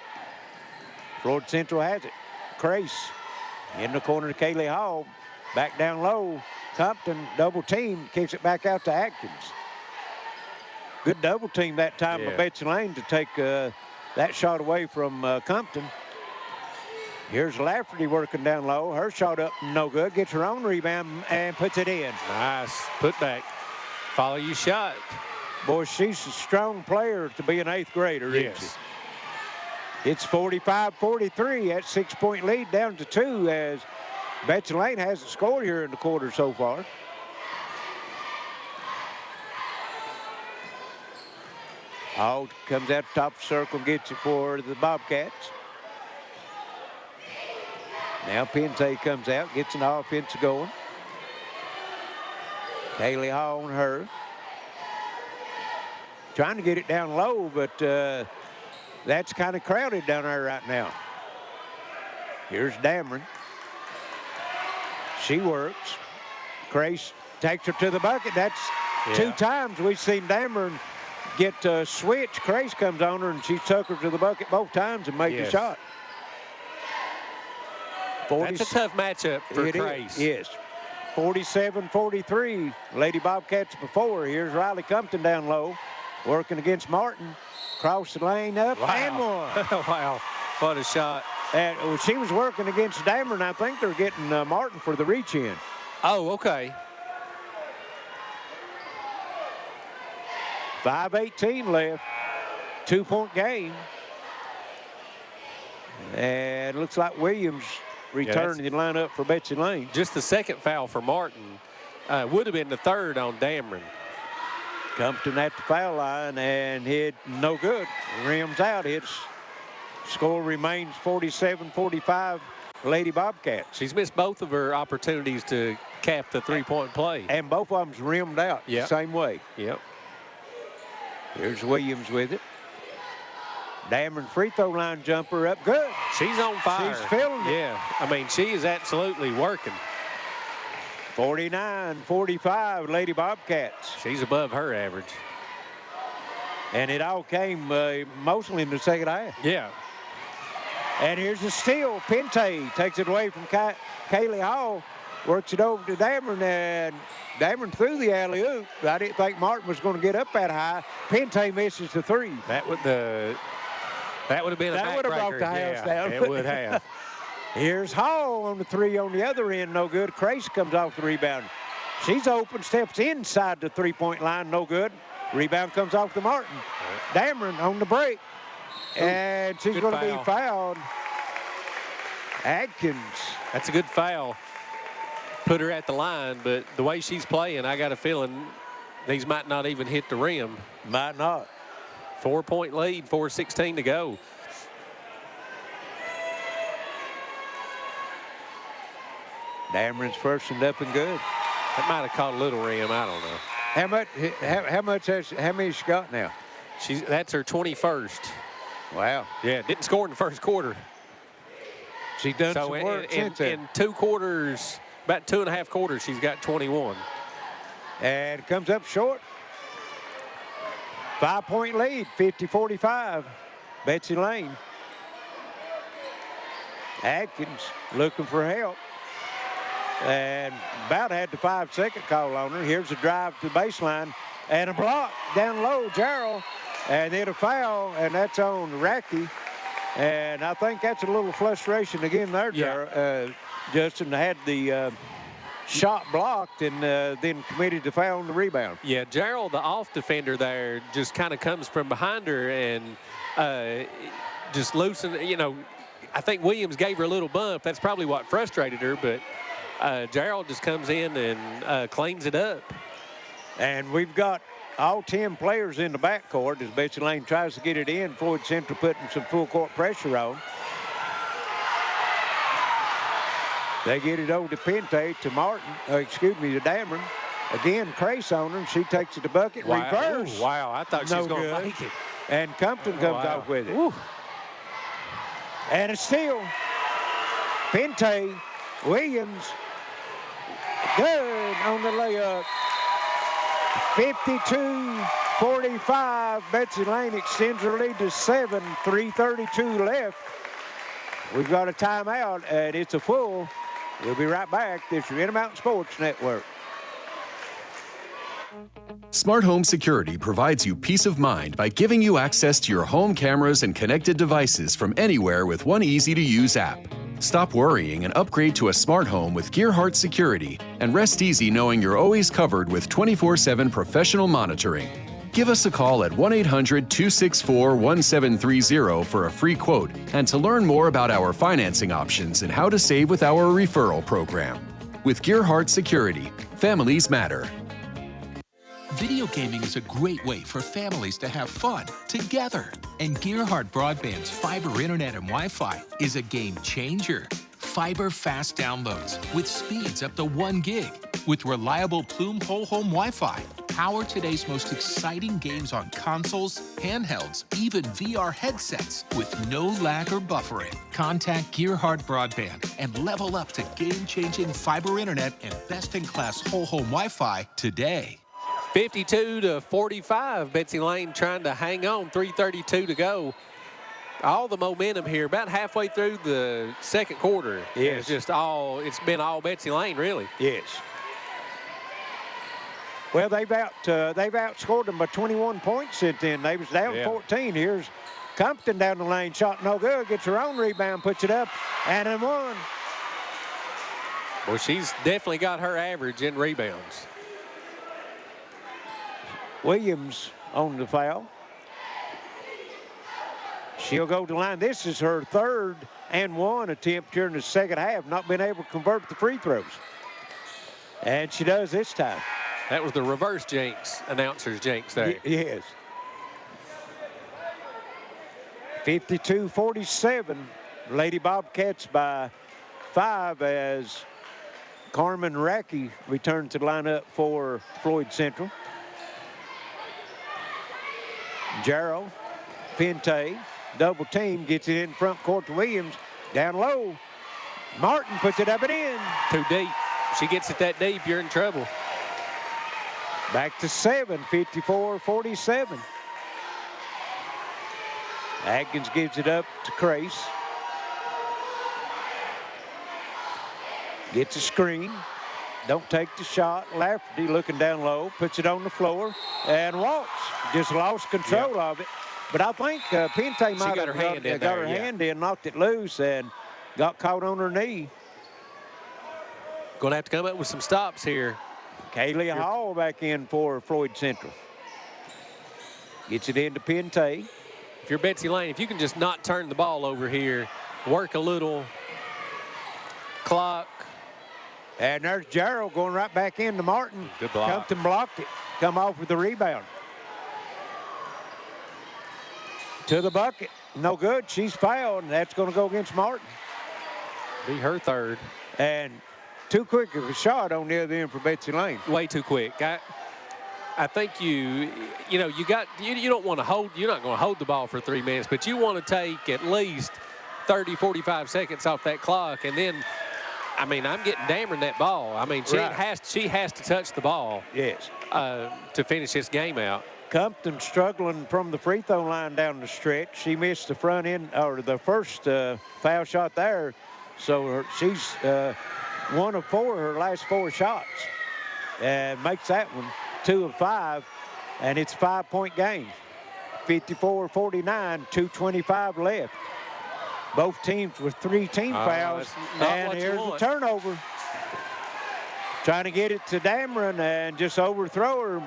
Floyd Central has it. Crace in the corner to Kaylee Hall. Back down low. Compton double team, kicks it back out to Atkins. Good double team that time by Betsy Layne to take that shot away from Compton. Here's Lafferty working down low. Her shot up, no good. Gets her own rebound and puts it in. Nice put back. Follow your shot. Boy, she's a strong player to be an 8th grader, isn't she? It's 45-43. That 6-point lead down to 2 as Betsy Layne hasn't scored here in the quarter so far. Hall comes out the top of the circle, gets it for the Bobcats. Now Pente comes out, gets an offense going. Kaylee Hall on her. Trying to get it down low, but that's kind of crowded down there right now. Here's Dameron. She works. Grace takes her to the bucket. That's 2 times we've seen Dameron get a switch. Grace comes on her, and she took her to the bucket both times and made the shot. That's a tough matchup for Grace. Yes. 47-43. Lady Bobcats before. Here's Riley Compton down low, working against Martin. Cross the lane up and one. Wow, what a shot. And she was working against Dameron. I think they're getting Martin for the reach in. Oh, okay. 5:18 left. 2-point game. And looks like Williams returning the lineup for Betsy Layne. Just the 2nd foul for Martin. Would have been the 3rd on Dameron. Compton at the foul line and hit no good. Rims out. Hits. Score remains 47-45. Lady Bobcats. She's missed both of her opportunities to cap the 3-point play. And both of them's rimmed out the same way. Yep. Here's Williams with it. Dameron free throw line jumper up good. She's on fire. She's feeling it. Yeah, I mean, she is absolutely working. 49-45, Lady Bobcats. She's above her average. And it all came mostly in the second half. Yeah. And here's a steal. Pente takes it away from Kaylee Hall. Works it over to Dameron, and Dameron threw the alley-oop. I didn't think Martin was going to get up that high. Pente misses the 3. That would have been a backbreaker. That would have brought the house down. It would have. Here's Hall on the 3 on the other end, no good. Crace comes off the rebound. She's open, steps inside the 3-point line, no good. Rebound comes off to Martin. Dameron on the break. And she's going to be fouled. Atkins. That's a good foul. Put her at the line, but the way she's playing, I got a feeling these might not even hit the rim. Might not. 4-point lead, 4:16 to go. Dameron's first and up and good. That might have caught a little rim. I don't know. How many she got now? That's her 21st. Wow. Yeah, didn't score in the first quarter. She's done some work since then. In 2 quarters, about 2.5 quarters, she's got 21. And comes up short. 5-point lead, 50-45. Betsy Layne. Atkins looking for help. And about had the 5-second call on her. Here's a drive to the baseline and a block down low. Jarrell And then a foul, and that's on Racky. And I think that's a little frustration again there, Justin had the shot blocked and then committed the foul on the rebound. Yeah, Gerald, the off defender there, just kind of comes from behind her and just loosened, I think Williams gave her a little bump. That's probably what frustrated her, but Gerald just comes in and cleans it up. And we've got all 10 players in the backcourt as Betsy Layne tries to get it in. Floyd Central putting some full court pressure on. They get it over to Pente, to Martin, to Dameron. Again, Crace on her, and she takes it to bucket, reverse. Ooh, wow, I thought she was going to make it. And Compton comes off with it. Ooh. And it's still Pente, Williams, good on the layup. 52-45, Betsy Layne extends her lead to 7, 3:32 left. We've got a timeout, and it's a full. We'll be right back. This is your Intermountain Sports Network. Smart Home Security provides you peace of mind by giving you access to your home cameras and connected devices from anywhere with one easy-to-use app. Stop worrying and upgrade to a smart home with Gearheart Security, and rest easy knowing you're always covered with 24/7 professional monitoring. Give us a call at 1-800-264-1730 for a free quote and to learn more about our financing options and how to save with our referral program. With Gearheart Security, families matter. Video gaming is a great way for families to have fun together. And Gearheart Broadband's fiber internet and Wi-Fi is a game changer. Fiber fast downloads with speeds up to 1 gig. With reliable Plume whole home Wi-Fi. Power today's most exciting games on consoles, handhelds, even VR headsets with no lag or buffering. Contact Gearheart Broadband and level up to game-changing fiber internet and best-in-class whole home Wi-Fi today. 52-45, Betsy Layne trying to hang on, 3:32 to go. All the momentum here, about halfway through the second quarter. Yes. It's been all Betsy Layne, really. Yes. Well, they've outscored them by 21 points since then. They was down 14. Here's Compton down the lane, shot no good, gets her own rebound, puts it up, and then one. Well, she's definitely got her average in rebounds. Williams on the foul. She'll go to the line. This is her 3rd and 1 attempt during the second half, not been able to convert the free throws. And she does this time. That was the reverse jinx, announcer's jinx there. Yes. 52-47, Lady Bobcats by 5 as Carmen Racky returns to the lineup for Floyd Central. Jarrow, Pente, double team, gets it in front court to Williams. Down low, Martin puts it up and in. Too deep. She gets it that deep, you're in trouble. Back to 7, 54-47. Atkins gives it up to Crace. Gets a screen. Don't take the shot. Lafferty looking down low, puts it on the floor, and walks. Just lost control of it. But I think Pente might have got her hand in, knocked it loose, and got caught on her knee. Going to have to come up with some stops here. Kaylee Hall back in for Floyd Central. Gets it into Pente. If you're Betsy Layne, if you can just not turn the ball over here, work a little clock. And there's Jarrow going right back into Martin. Good block. Compton blocked it. Come off with the rebound. To the bucket. No good. She's fouled, and that's going to go against Martin. Be her 3rd. And too quick of a shot on the other end for Betsy Layne. Way too quick. I think you don't want to hold. You're not going to hold the ball for 3 minutes, but you want to take at least 30, 45 seconds off that clock, and then. I mean, I'm getting Dameron that ball. I mean, she has to touch the ball. Yes. To finish this game out. Compton struggling from the free throw line down the stretch. She missed the front end or the first foul shot there, so she's 1 of 4 her last 4 shots, and makes that one 2 of 5, and it's a 5-point game. 54-49, 2:25 left. Both teams with 3 team fouls, and here's the turnover. Trying to get it to Dameron and just overthrow her.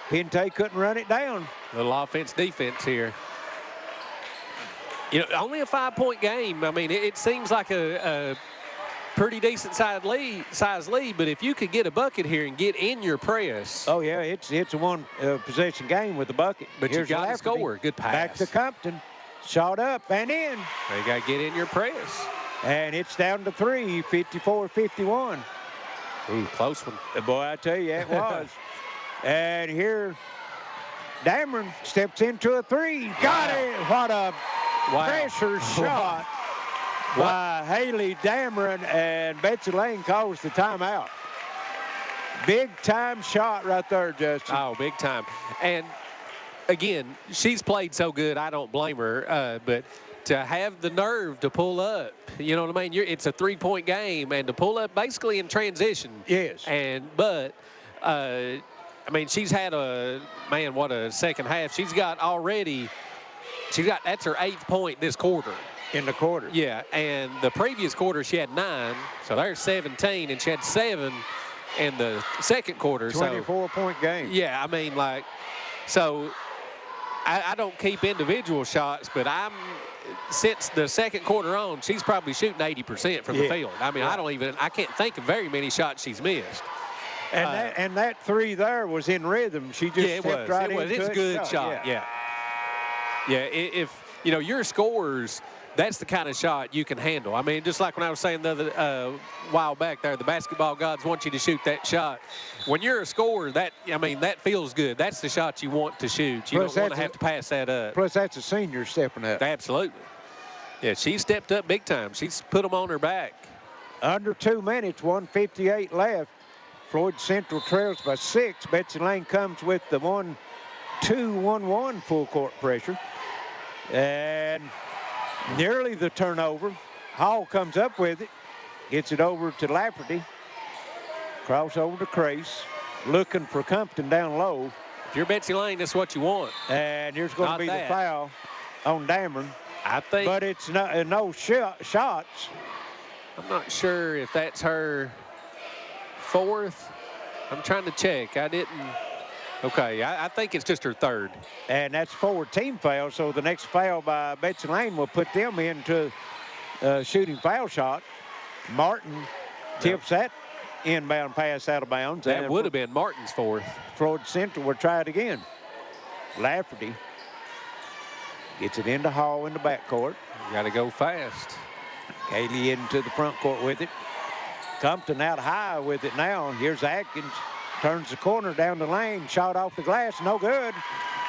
Pente couldn't run it down. Little offense-defense here. You know, only a 5-point game. I mean, it seems like a pretty decent size lead, but if you could get a bucket here and get in your press. Oh, yeah, it's a one-possession game with a bucket. But you got to score. Good pass. Back to Compton. Shot up and in. You got to get in your press. And it's down to 3, 54-51. Ooh, close one. Boy, I tell you, it was. And here, Dameron steps into a 3. Got it. What a pressure shot by Haley Dameron, and Betsy Layne calls the timeout. Big time shot right there, Justin. Oh, big time. And again, she's played so good, I don't blame her, but to have the nerve to pull up, you know what I mean? It's a 3-point game, and to pull up basically in transition. Yes. But I mean, she's had what a second half. That's her 8th point this quarter. In the quarter. Yeah, and the previous quarter she had 9, so there's 17, and she had 7 in the second quarter. 24-point game. Yeah, I mean, so I don't keep individual shots, but since the second quarter on, she's probably shooting 80% from the field. I mean, I can't think of very many shots she's missed. And that 3 there was in rhythm. She just stepped right into it. It's a good shot. Yeah. If you know your scores, that's the kind of shot you can handle. I mean, just like when I was saying the other while back there, the basketball gods want you to shoot that shot. When you're a scorer, that feels good. That's the shot you want to shoot. You don't want to have to pass that up. Plus, that's a senior stepping up. Absolutely. Yeah, she stepped up big time. She's put them on her back. Under 2 minutes, 1:58 left. Floyd Central trails by 6. Betsy Layne comes with the 1-2-1-1 full court pressure. And nearly the turnover. Hall comes up with it. Gets it over to Lafferty. Cross over to Crace. Looking for Compton down low. If you're Betsy Layne, that's what you want. And here's going to be the foul on Dameron. I think. But it's no shots. I'm not sure if that's her 4th. I'm trying to check. I didn't. Okay, I think it's just her 3rd. And that's 4 team fouls, so the next foul by Betsy Layne will put them into shooting foul shot. Martin tips that inbound pass out of bounds. That would have been Martin's 4th. Floyd Central will try it again. Lafferty gets it into Hall in the backcourt. Got to go fast. Haley into the front court with it. Compton out high with it now. Here's Atkins. Turns the corner down the lane. Shot off the glass. No good.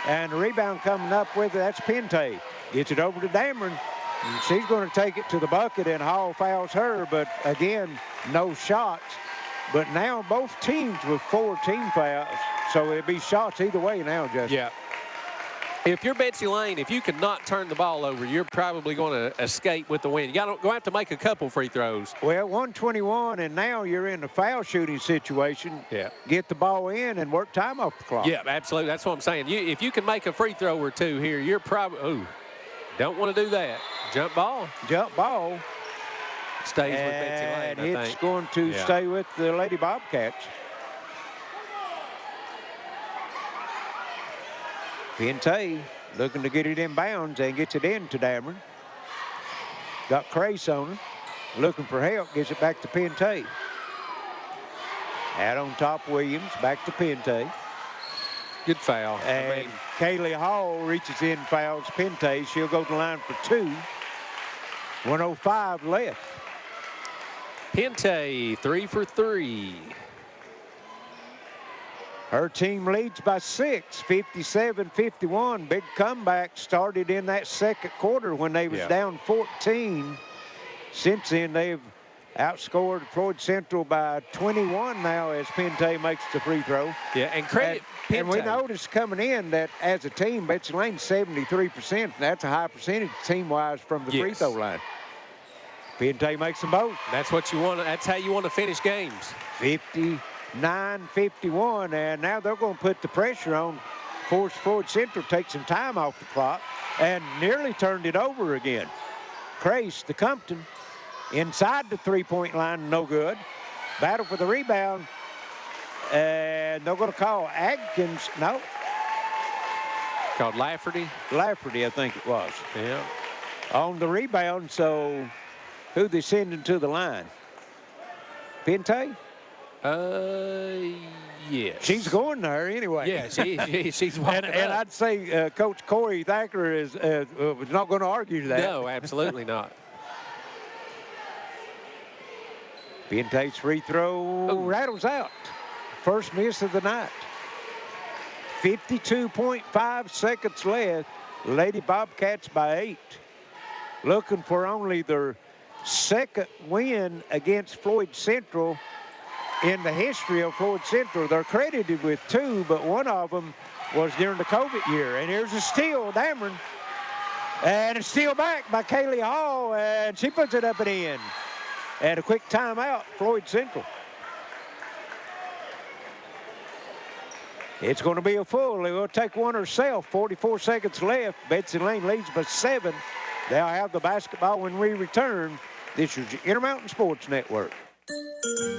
And the rebound coming up with it. That's Pente. Gets it over to Dameron. And she's going to take it to the bucket, and Hall fouls her. But, again, no shots. But now both teams with 4 team fouls. So it'll be shots either way now, Justin. Yeah. If you're Betsy Layne, if you cannot turn the ball over, you're probably going to escape with the win. You're going to have to make a couple free throws. Well, 121, and now you're in a foul shooting situation. Yeah. Get the ball in and work time off the clock. Yeah, absolutely. That's what I'm saying. If you can make a free throw or 2 here, you're probably don't want to do that. Jump ball. Jump ball. Stays with Betsy Layne, I it's think. going to stay with the Lady Bobcats. Pente looking to get it in bounds and gets it in to Dameron. Got Crace on her. Looking for help. Gives it back to Pente. Out on top, Williams. Back to Pente. Good foul. And Kaylee Hall reaches in, fouls Pente. She'll go to the line for 2. 1:05 left. Pente, 3 for 3. Her team leads by 6, 57-51. Big comeback started in that second quarter when they was down 14. Since then, they've outscored Floyd Central by 21 now as Pente makes the free throw. Yeah, and credit Pente. And we noticed coming in that as a team, Betsy Layne 73%. That's a high percentage team-wise from the free throw line. Pente makes them both. That's what you want. That's how you want to finish games. 59-51, and now they're going to put the pressure on forced Floyd Central to take some time off the clock and nearly turned it over again. Crace to Compton, inside the three-point line, no good. Battle for the rebound, and they're going to call Adkins. No. Called Lafferty? Lafferty, I think it was. Yeah. On the rebound, so who they sending to the line? Pente? Yes. She's going there anyway. Yeah, she's walking and I'd say Coach Corey Thacker is not going to argue that. No, absolutely not. Pente's free throw rattles out. First miss of the night. 52.5 seconds left. Lady Bobcats by 8. Looking for only their second win against Floyd Central in the history of Floyd Central. They're credited with 2, but one of them was during the COVID year. And here's a steal, Dameron. And it's steal back by Kaylee Hall, and she puts it up and in. And a quick timeout, Floyd Central. It's going to be a full. They will take one herself. 44 seconds left. Betsy Layne leads by 7. They'll have the basketball when we return. This is your Intermountain Sports Network.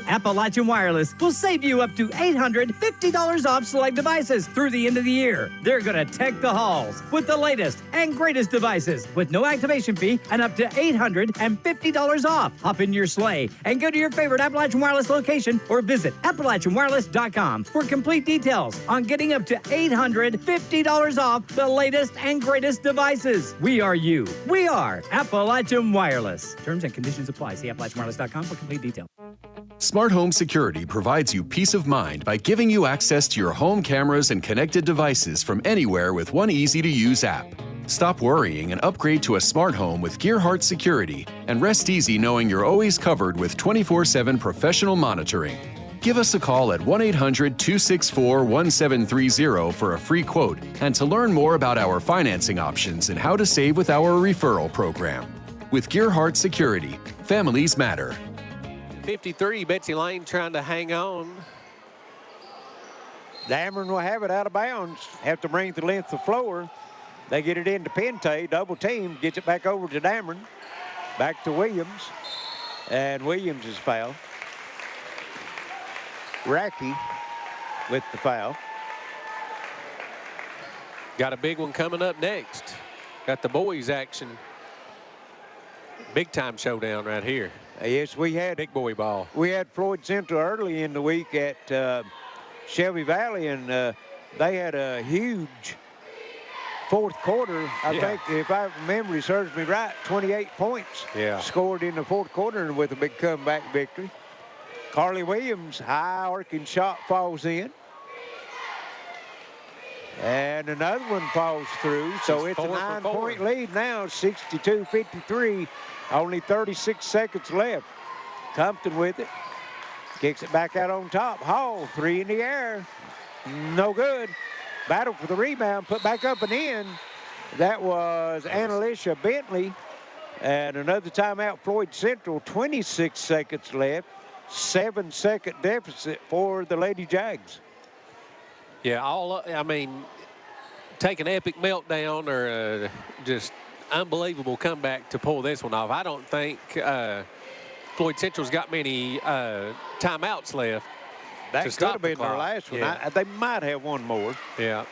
Appalachian Wireless will save you up to $850 off select devices through the end of the year. They're going to tech the halls with the latest and greatest devices with no activation fee and up to $850 off. Hop in your sleigh and go to your favorite Appalachian Wireless location or visit AppalachianWireless.com for complete details on getting up to $850 off the latest and greatest devices. We are you. We are Appalachian Wireless. Terms and conditions apply. See AppalachianWireless.com for complete details. Smart Home Security provides you peace of mind by giving you access to your home cameras and connected devices from anywhere with one easy-to-use app. Stop worrying and upgrade to a smart home with Gearheart Security and rest easy knowing you're always covered with 24/7 professional monitoring. Give us a call at 1-800-264-1730 for a free quote and to learn more about our financing options and how to save with our referral program. With Gearheart Security, families matter. 53, Betsy Layne trying to hang on. Dameron will have it out of bounds. Have to bring the length of floor. They get it into Pente, double team, gets it back over to Dameron. Back to Williams. And Williams is fouled. Racky with the foul. Got a big one coming up next. Got the boys action. Big time showdown right here. Yes, we had big boy ball. We had Floyd Central early in the week at Shelby Valley, and they had a huge fourth quarter. I think, if my memory serves me right, 28 points scored in the fourth quarter, and with a big comeback victory. Carly Williams, high arcing shot falls in. And another one falls through, so it's a 9-point lead now, 62-53. Only 36 seconds left. Compton with it. Kicks it back out on top. Hall, 3 in the air. No good. Battle for the rebound, put back up and in. That was Annalicia Bentley. And another timeout, Floyd Central, 26 seconds left. 7-second deficit for the Lady Jags. Yeah, I mean, take an epic meltdown or just unbelievable comeback to pull this one off. I don't think Floyd Central's got many timeouts left. That could have been their last one. They might have one more. Yeah.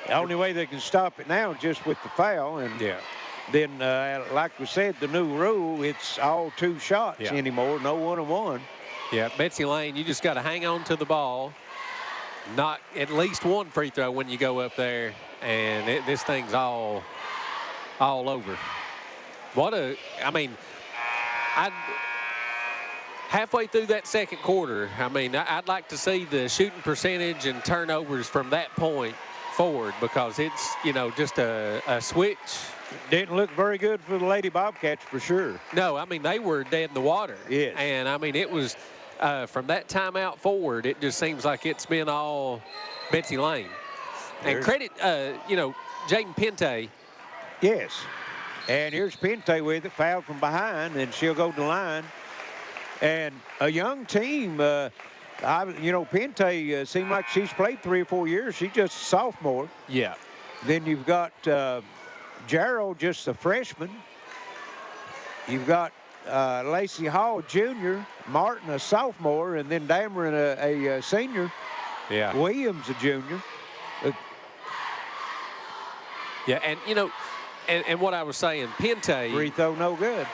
The only way they can stop it now is just with the foul. And then, like we said, the new rule, it's all 2 shots anymore, no 1-on-1. Yeah, Betsy Layne, you just got to hang on to the ball. Knock at least one free throw when you go up there, and this thing's all over. Halfway through that second quarter, I'd like to see the shooting percentage and turnovers from that point forward, because it's, just a switch. Didn't look very good for the Lady Bobcats for sure. No, they were dead in the water. Yes. And, it was from that timeout forward, it just seems like it's been all Betsy Layne. And credit, Jaden Pente. Yes. And here's Pente with it, fouled from behind, and she'll go to the line. And a young team, Pente seemed like she's played 3 or 4 years. She's just a sophomore. Yeah. Then you've got Gerald, just a freshman. You've got Lacey Hall, junior. Martin, a sophomore. And then Dameron, a senior. Yeah. Williams, a junior. Yeah, and, and what I was saying, Pente. Free throw, no good.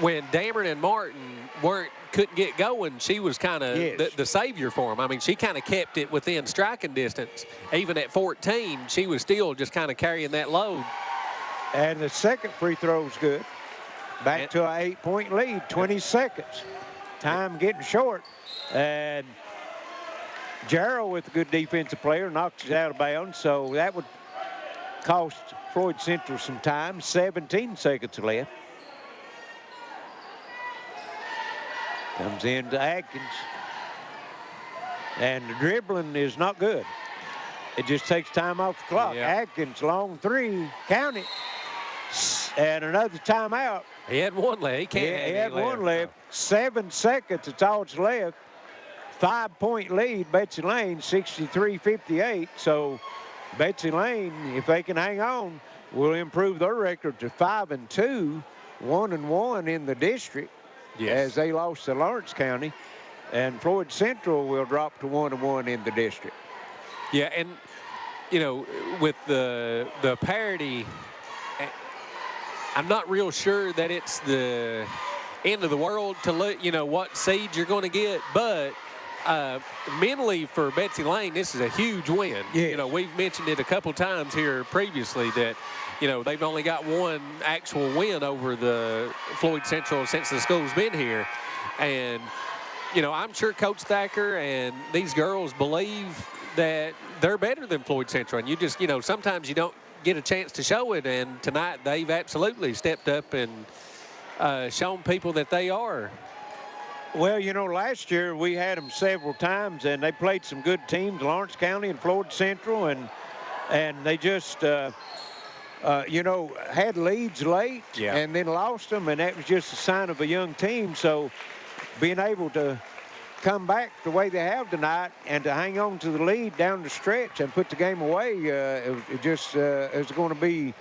When Dameron and Martin couldn't get going, she was kind of the savior for them. I mean, she kind of kept it within striking distance. Even at 14, she was still just kind of carrying that load. And the second free throw is good. Back to an 8-point lead, 20 seconds. Time getting short. And Gerald, with a good defensive player, knocks it out of bounds. So that would cost Floyd Central some time. 17 seconds left. Comes into Atkins. And the dribbling is not good. It just takes time off the clock. Yeah. Atkins, long three, count it. And another timeout. He had one left. He had one left. 7 seconds, that's all that's left. 5-point lead, Betsy Layne, 63-58. So Betsy Layne, if they can hang on, will improve their record to 5-2, 1-1 in the district. Yes. As they lost to Lawrence County. And Floyd Central will drop to 1-1 in the district. Yeah, and, with the parity, I'm not real sure that it's the end of the world to look, what seeds you're going to get. But mentally for Betsy Layne, this is a huge win. Yeah. We've mentioned it a couple times here previously that, they've only got one actual win over the Floyd Central since the school's been here. And, I'm sure Coach Thacker and these girls believe that they're better than Floyd Central. And you just, sometimes you don't get a chance to show it. And tonight they've absolutely stepped up and shown people that they are. Well, last year we had them several times, and they played some good teams, Lawrence County and Floyd Central, and they just, had leads late and then lost them, and that was just a sign of a young team. So being able to come back the way they have tonight and to hang on to the lead down the stretch and put the game away, it just is going to be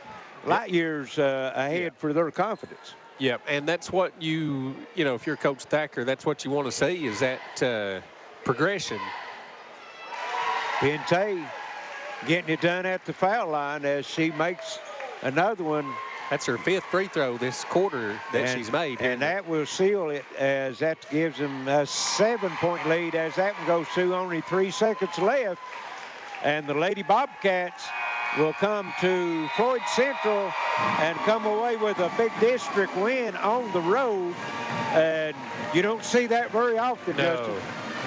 light years ahead for their confidence. Yeah, and that's what if you're Coach Thacker, that's what you want to see is that progression. Pente getting it done at the foul line as she makes another one. That's her 5th free throw this quarter that she's made. And that will seal it as that gives them a 7-point lead as that one goes to only 3 seconds left. And the Lady Bobcats will come to Floyd Central and come away with a big district win on the road. And you don't see that very often, Justin.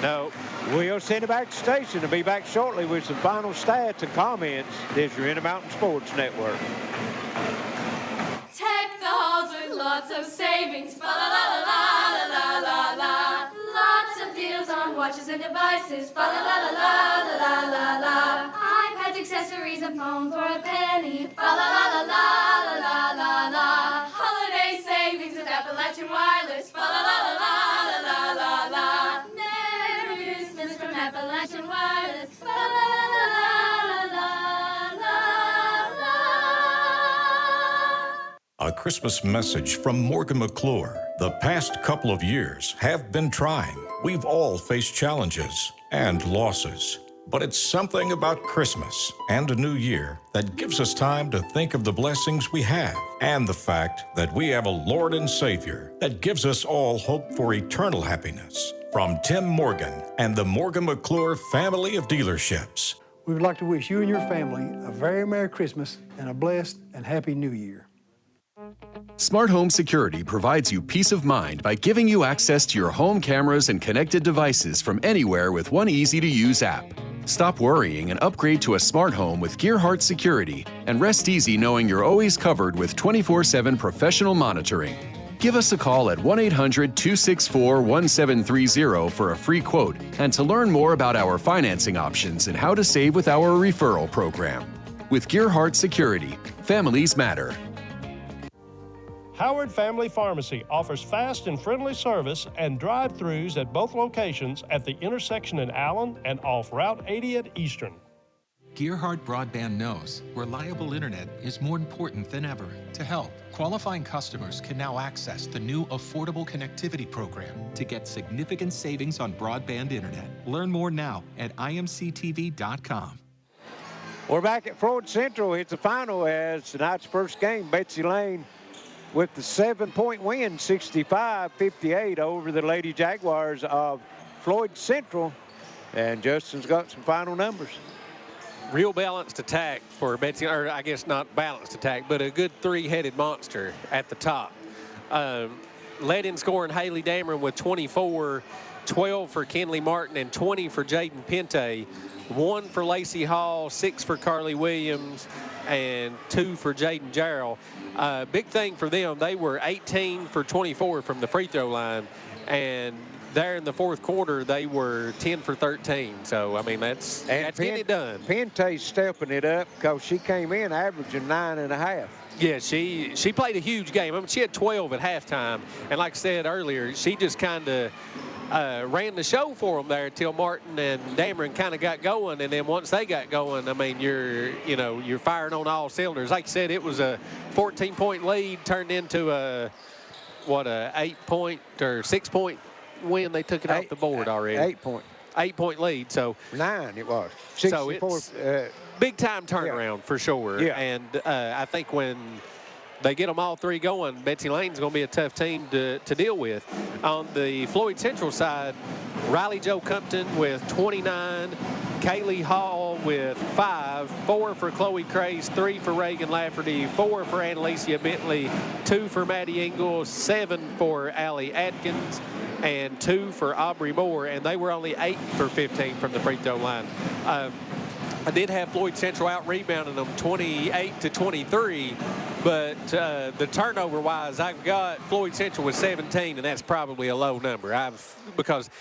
No. We'll send it back to the station and be back shortly with some final stats and comments. This is your Intermountain Sports Network. Tech the halls with lots of savings. Fa la la la la la la la. Lots of deals on watches and devices. Fa la la la la la la la. iPads, accessories, and phones for a penny. Fa la la la la la la la. Holiday savings with Appalachian Wireless. Fa la la la la la la la. Merry Christmas from Appalachian Wireless. Fa la la la la la la la. A Christmas message from Morgan McClure. The past couple of years have been trying. We've all faced challenges and losses. But it's something about Christmas and a new year that gives us time to think of the blessings we have and the fact that we have a Lord and Savior that gives us all hope for eternal happiness. From Tim Morgan and the Morgan McClure family of dealerships. We would like to wish you and your family a very Merry Christmas and a blessed and Happy New Year. Smart Home Security provides you peace of mind by giving you access to your home cameras and connected devices from anywhere with one easy-to-use app. Stop worrying and upgrade to a smart home with Gearheart Security and rest easy knowing you're always covered with 24/7 professional monitoring. Give us a call at 1-800-264-1730 for a free quote and to learn more about our financing options and how to save with our referral program. With Gearheart Security, families matter. Howard Family Pharmacy offers fast and friendly service and drive-thrus at both locations at the intersection in Allen and off Route 80 at Eastern. Gearheart Broadband knows reliable internet is more important than ever. To help, qualifying customers can now access the new Affordable Connectivity Program to get significant savings on broadband internet. Learn more now at imctv.com. We're back at Floyd Central. It's the final as tonight's first game. Betsy Layne with the 7-point win, 65-58 over the Lady Jaguars of Floyd Central. And Justin's got some final numbers. Real balanced attack for Betsy, or I guess not balanced attack, but a good three-headed monster at the top. Led in scoring Haley Dameron with 24, 12 for Kenley Martin, and 20 for Jaden Pente. 1 for Lacey Hall, 6 for Carly Williams, and 2 for Jaden Jarrell. Big thing for them, they were 18 for 24 from the free throw line, and there in the fourth quarter, they were 10 for 13. So, I mean, that's getting it done. Pente's stepping it up because she came in averaging 9.5. Yeah, she played a huge game. I mean, she had 12 at halftime. And like I said earlier, she just kind of ran the show for them there until Martin and Dameron kind of got going. And then once they got going, I mean, you're firing on all cylinders. Like I said, it was a 14-point lead turned into a 8-point or 6-point win. They took it off the board already. 8-point lead. So 9 it was. 64. So it's big time turnaround for sure. Yeah. And I think when they get them all three going, Betsy Layne's going to be a tough team to deal with. On the Floyd Central side, Riley Jo Compton with 29, Kaylee Hall with 5, 4 for Chloe Craze, 3 for Reagan Lafferty, 4 for Annalicia Bentley, 2 for Maddie Ingalls, 7 for Allie Atkins, and 2 for Aubrey Moore, and they were only 8 for 15 from the free throw line. I did have Floyd Central out rebounding them 28-23, but the turnover-wise, I've got Floyd Central with 17, and that's probably a low number. Because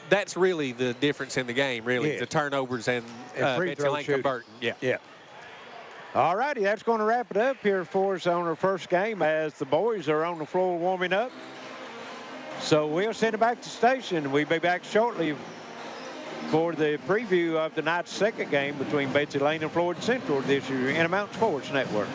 that's really the difference in the game, really, the turnovers and Betsy Layne converting. Yeah. All righty, that's going to wrap it up here for us on our first game as the boys are on the floor warming up. So we'll send it back to station. We'll be back shortly for the preview of tonight's second game between Betsy Layne and Floyd Central this year in Intermountain Sports Network.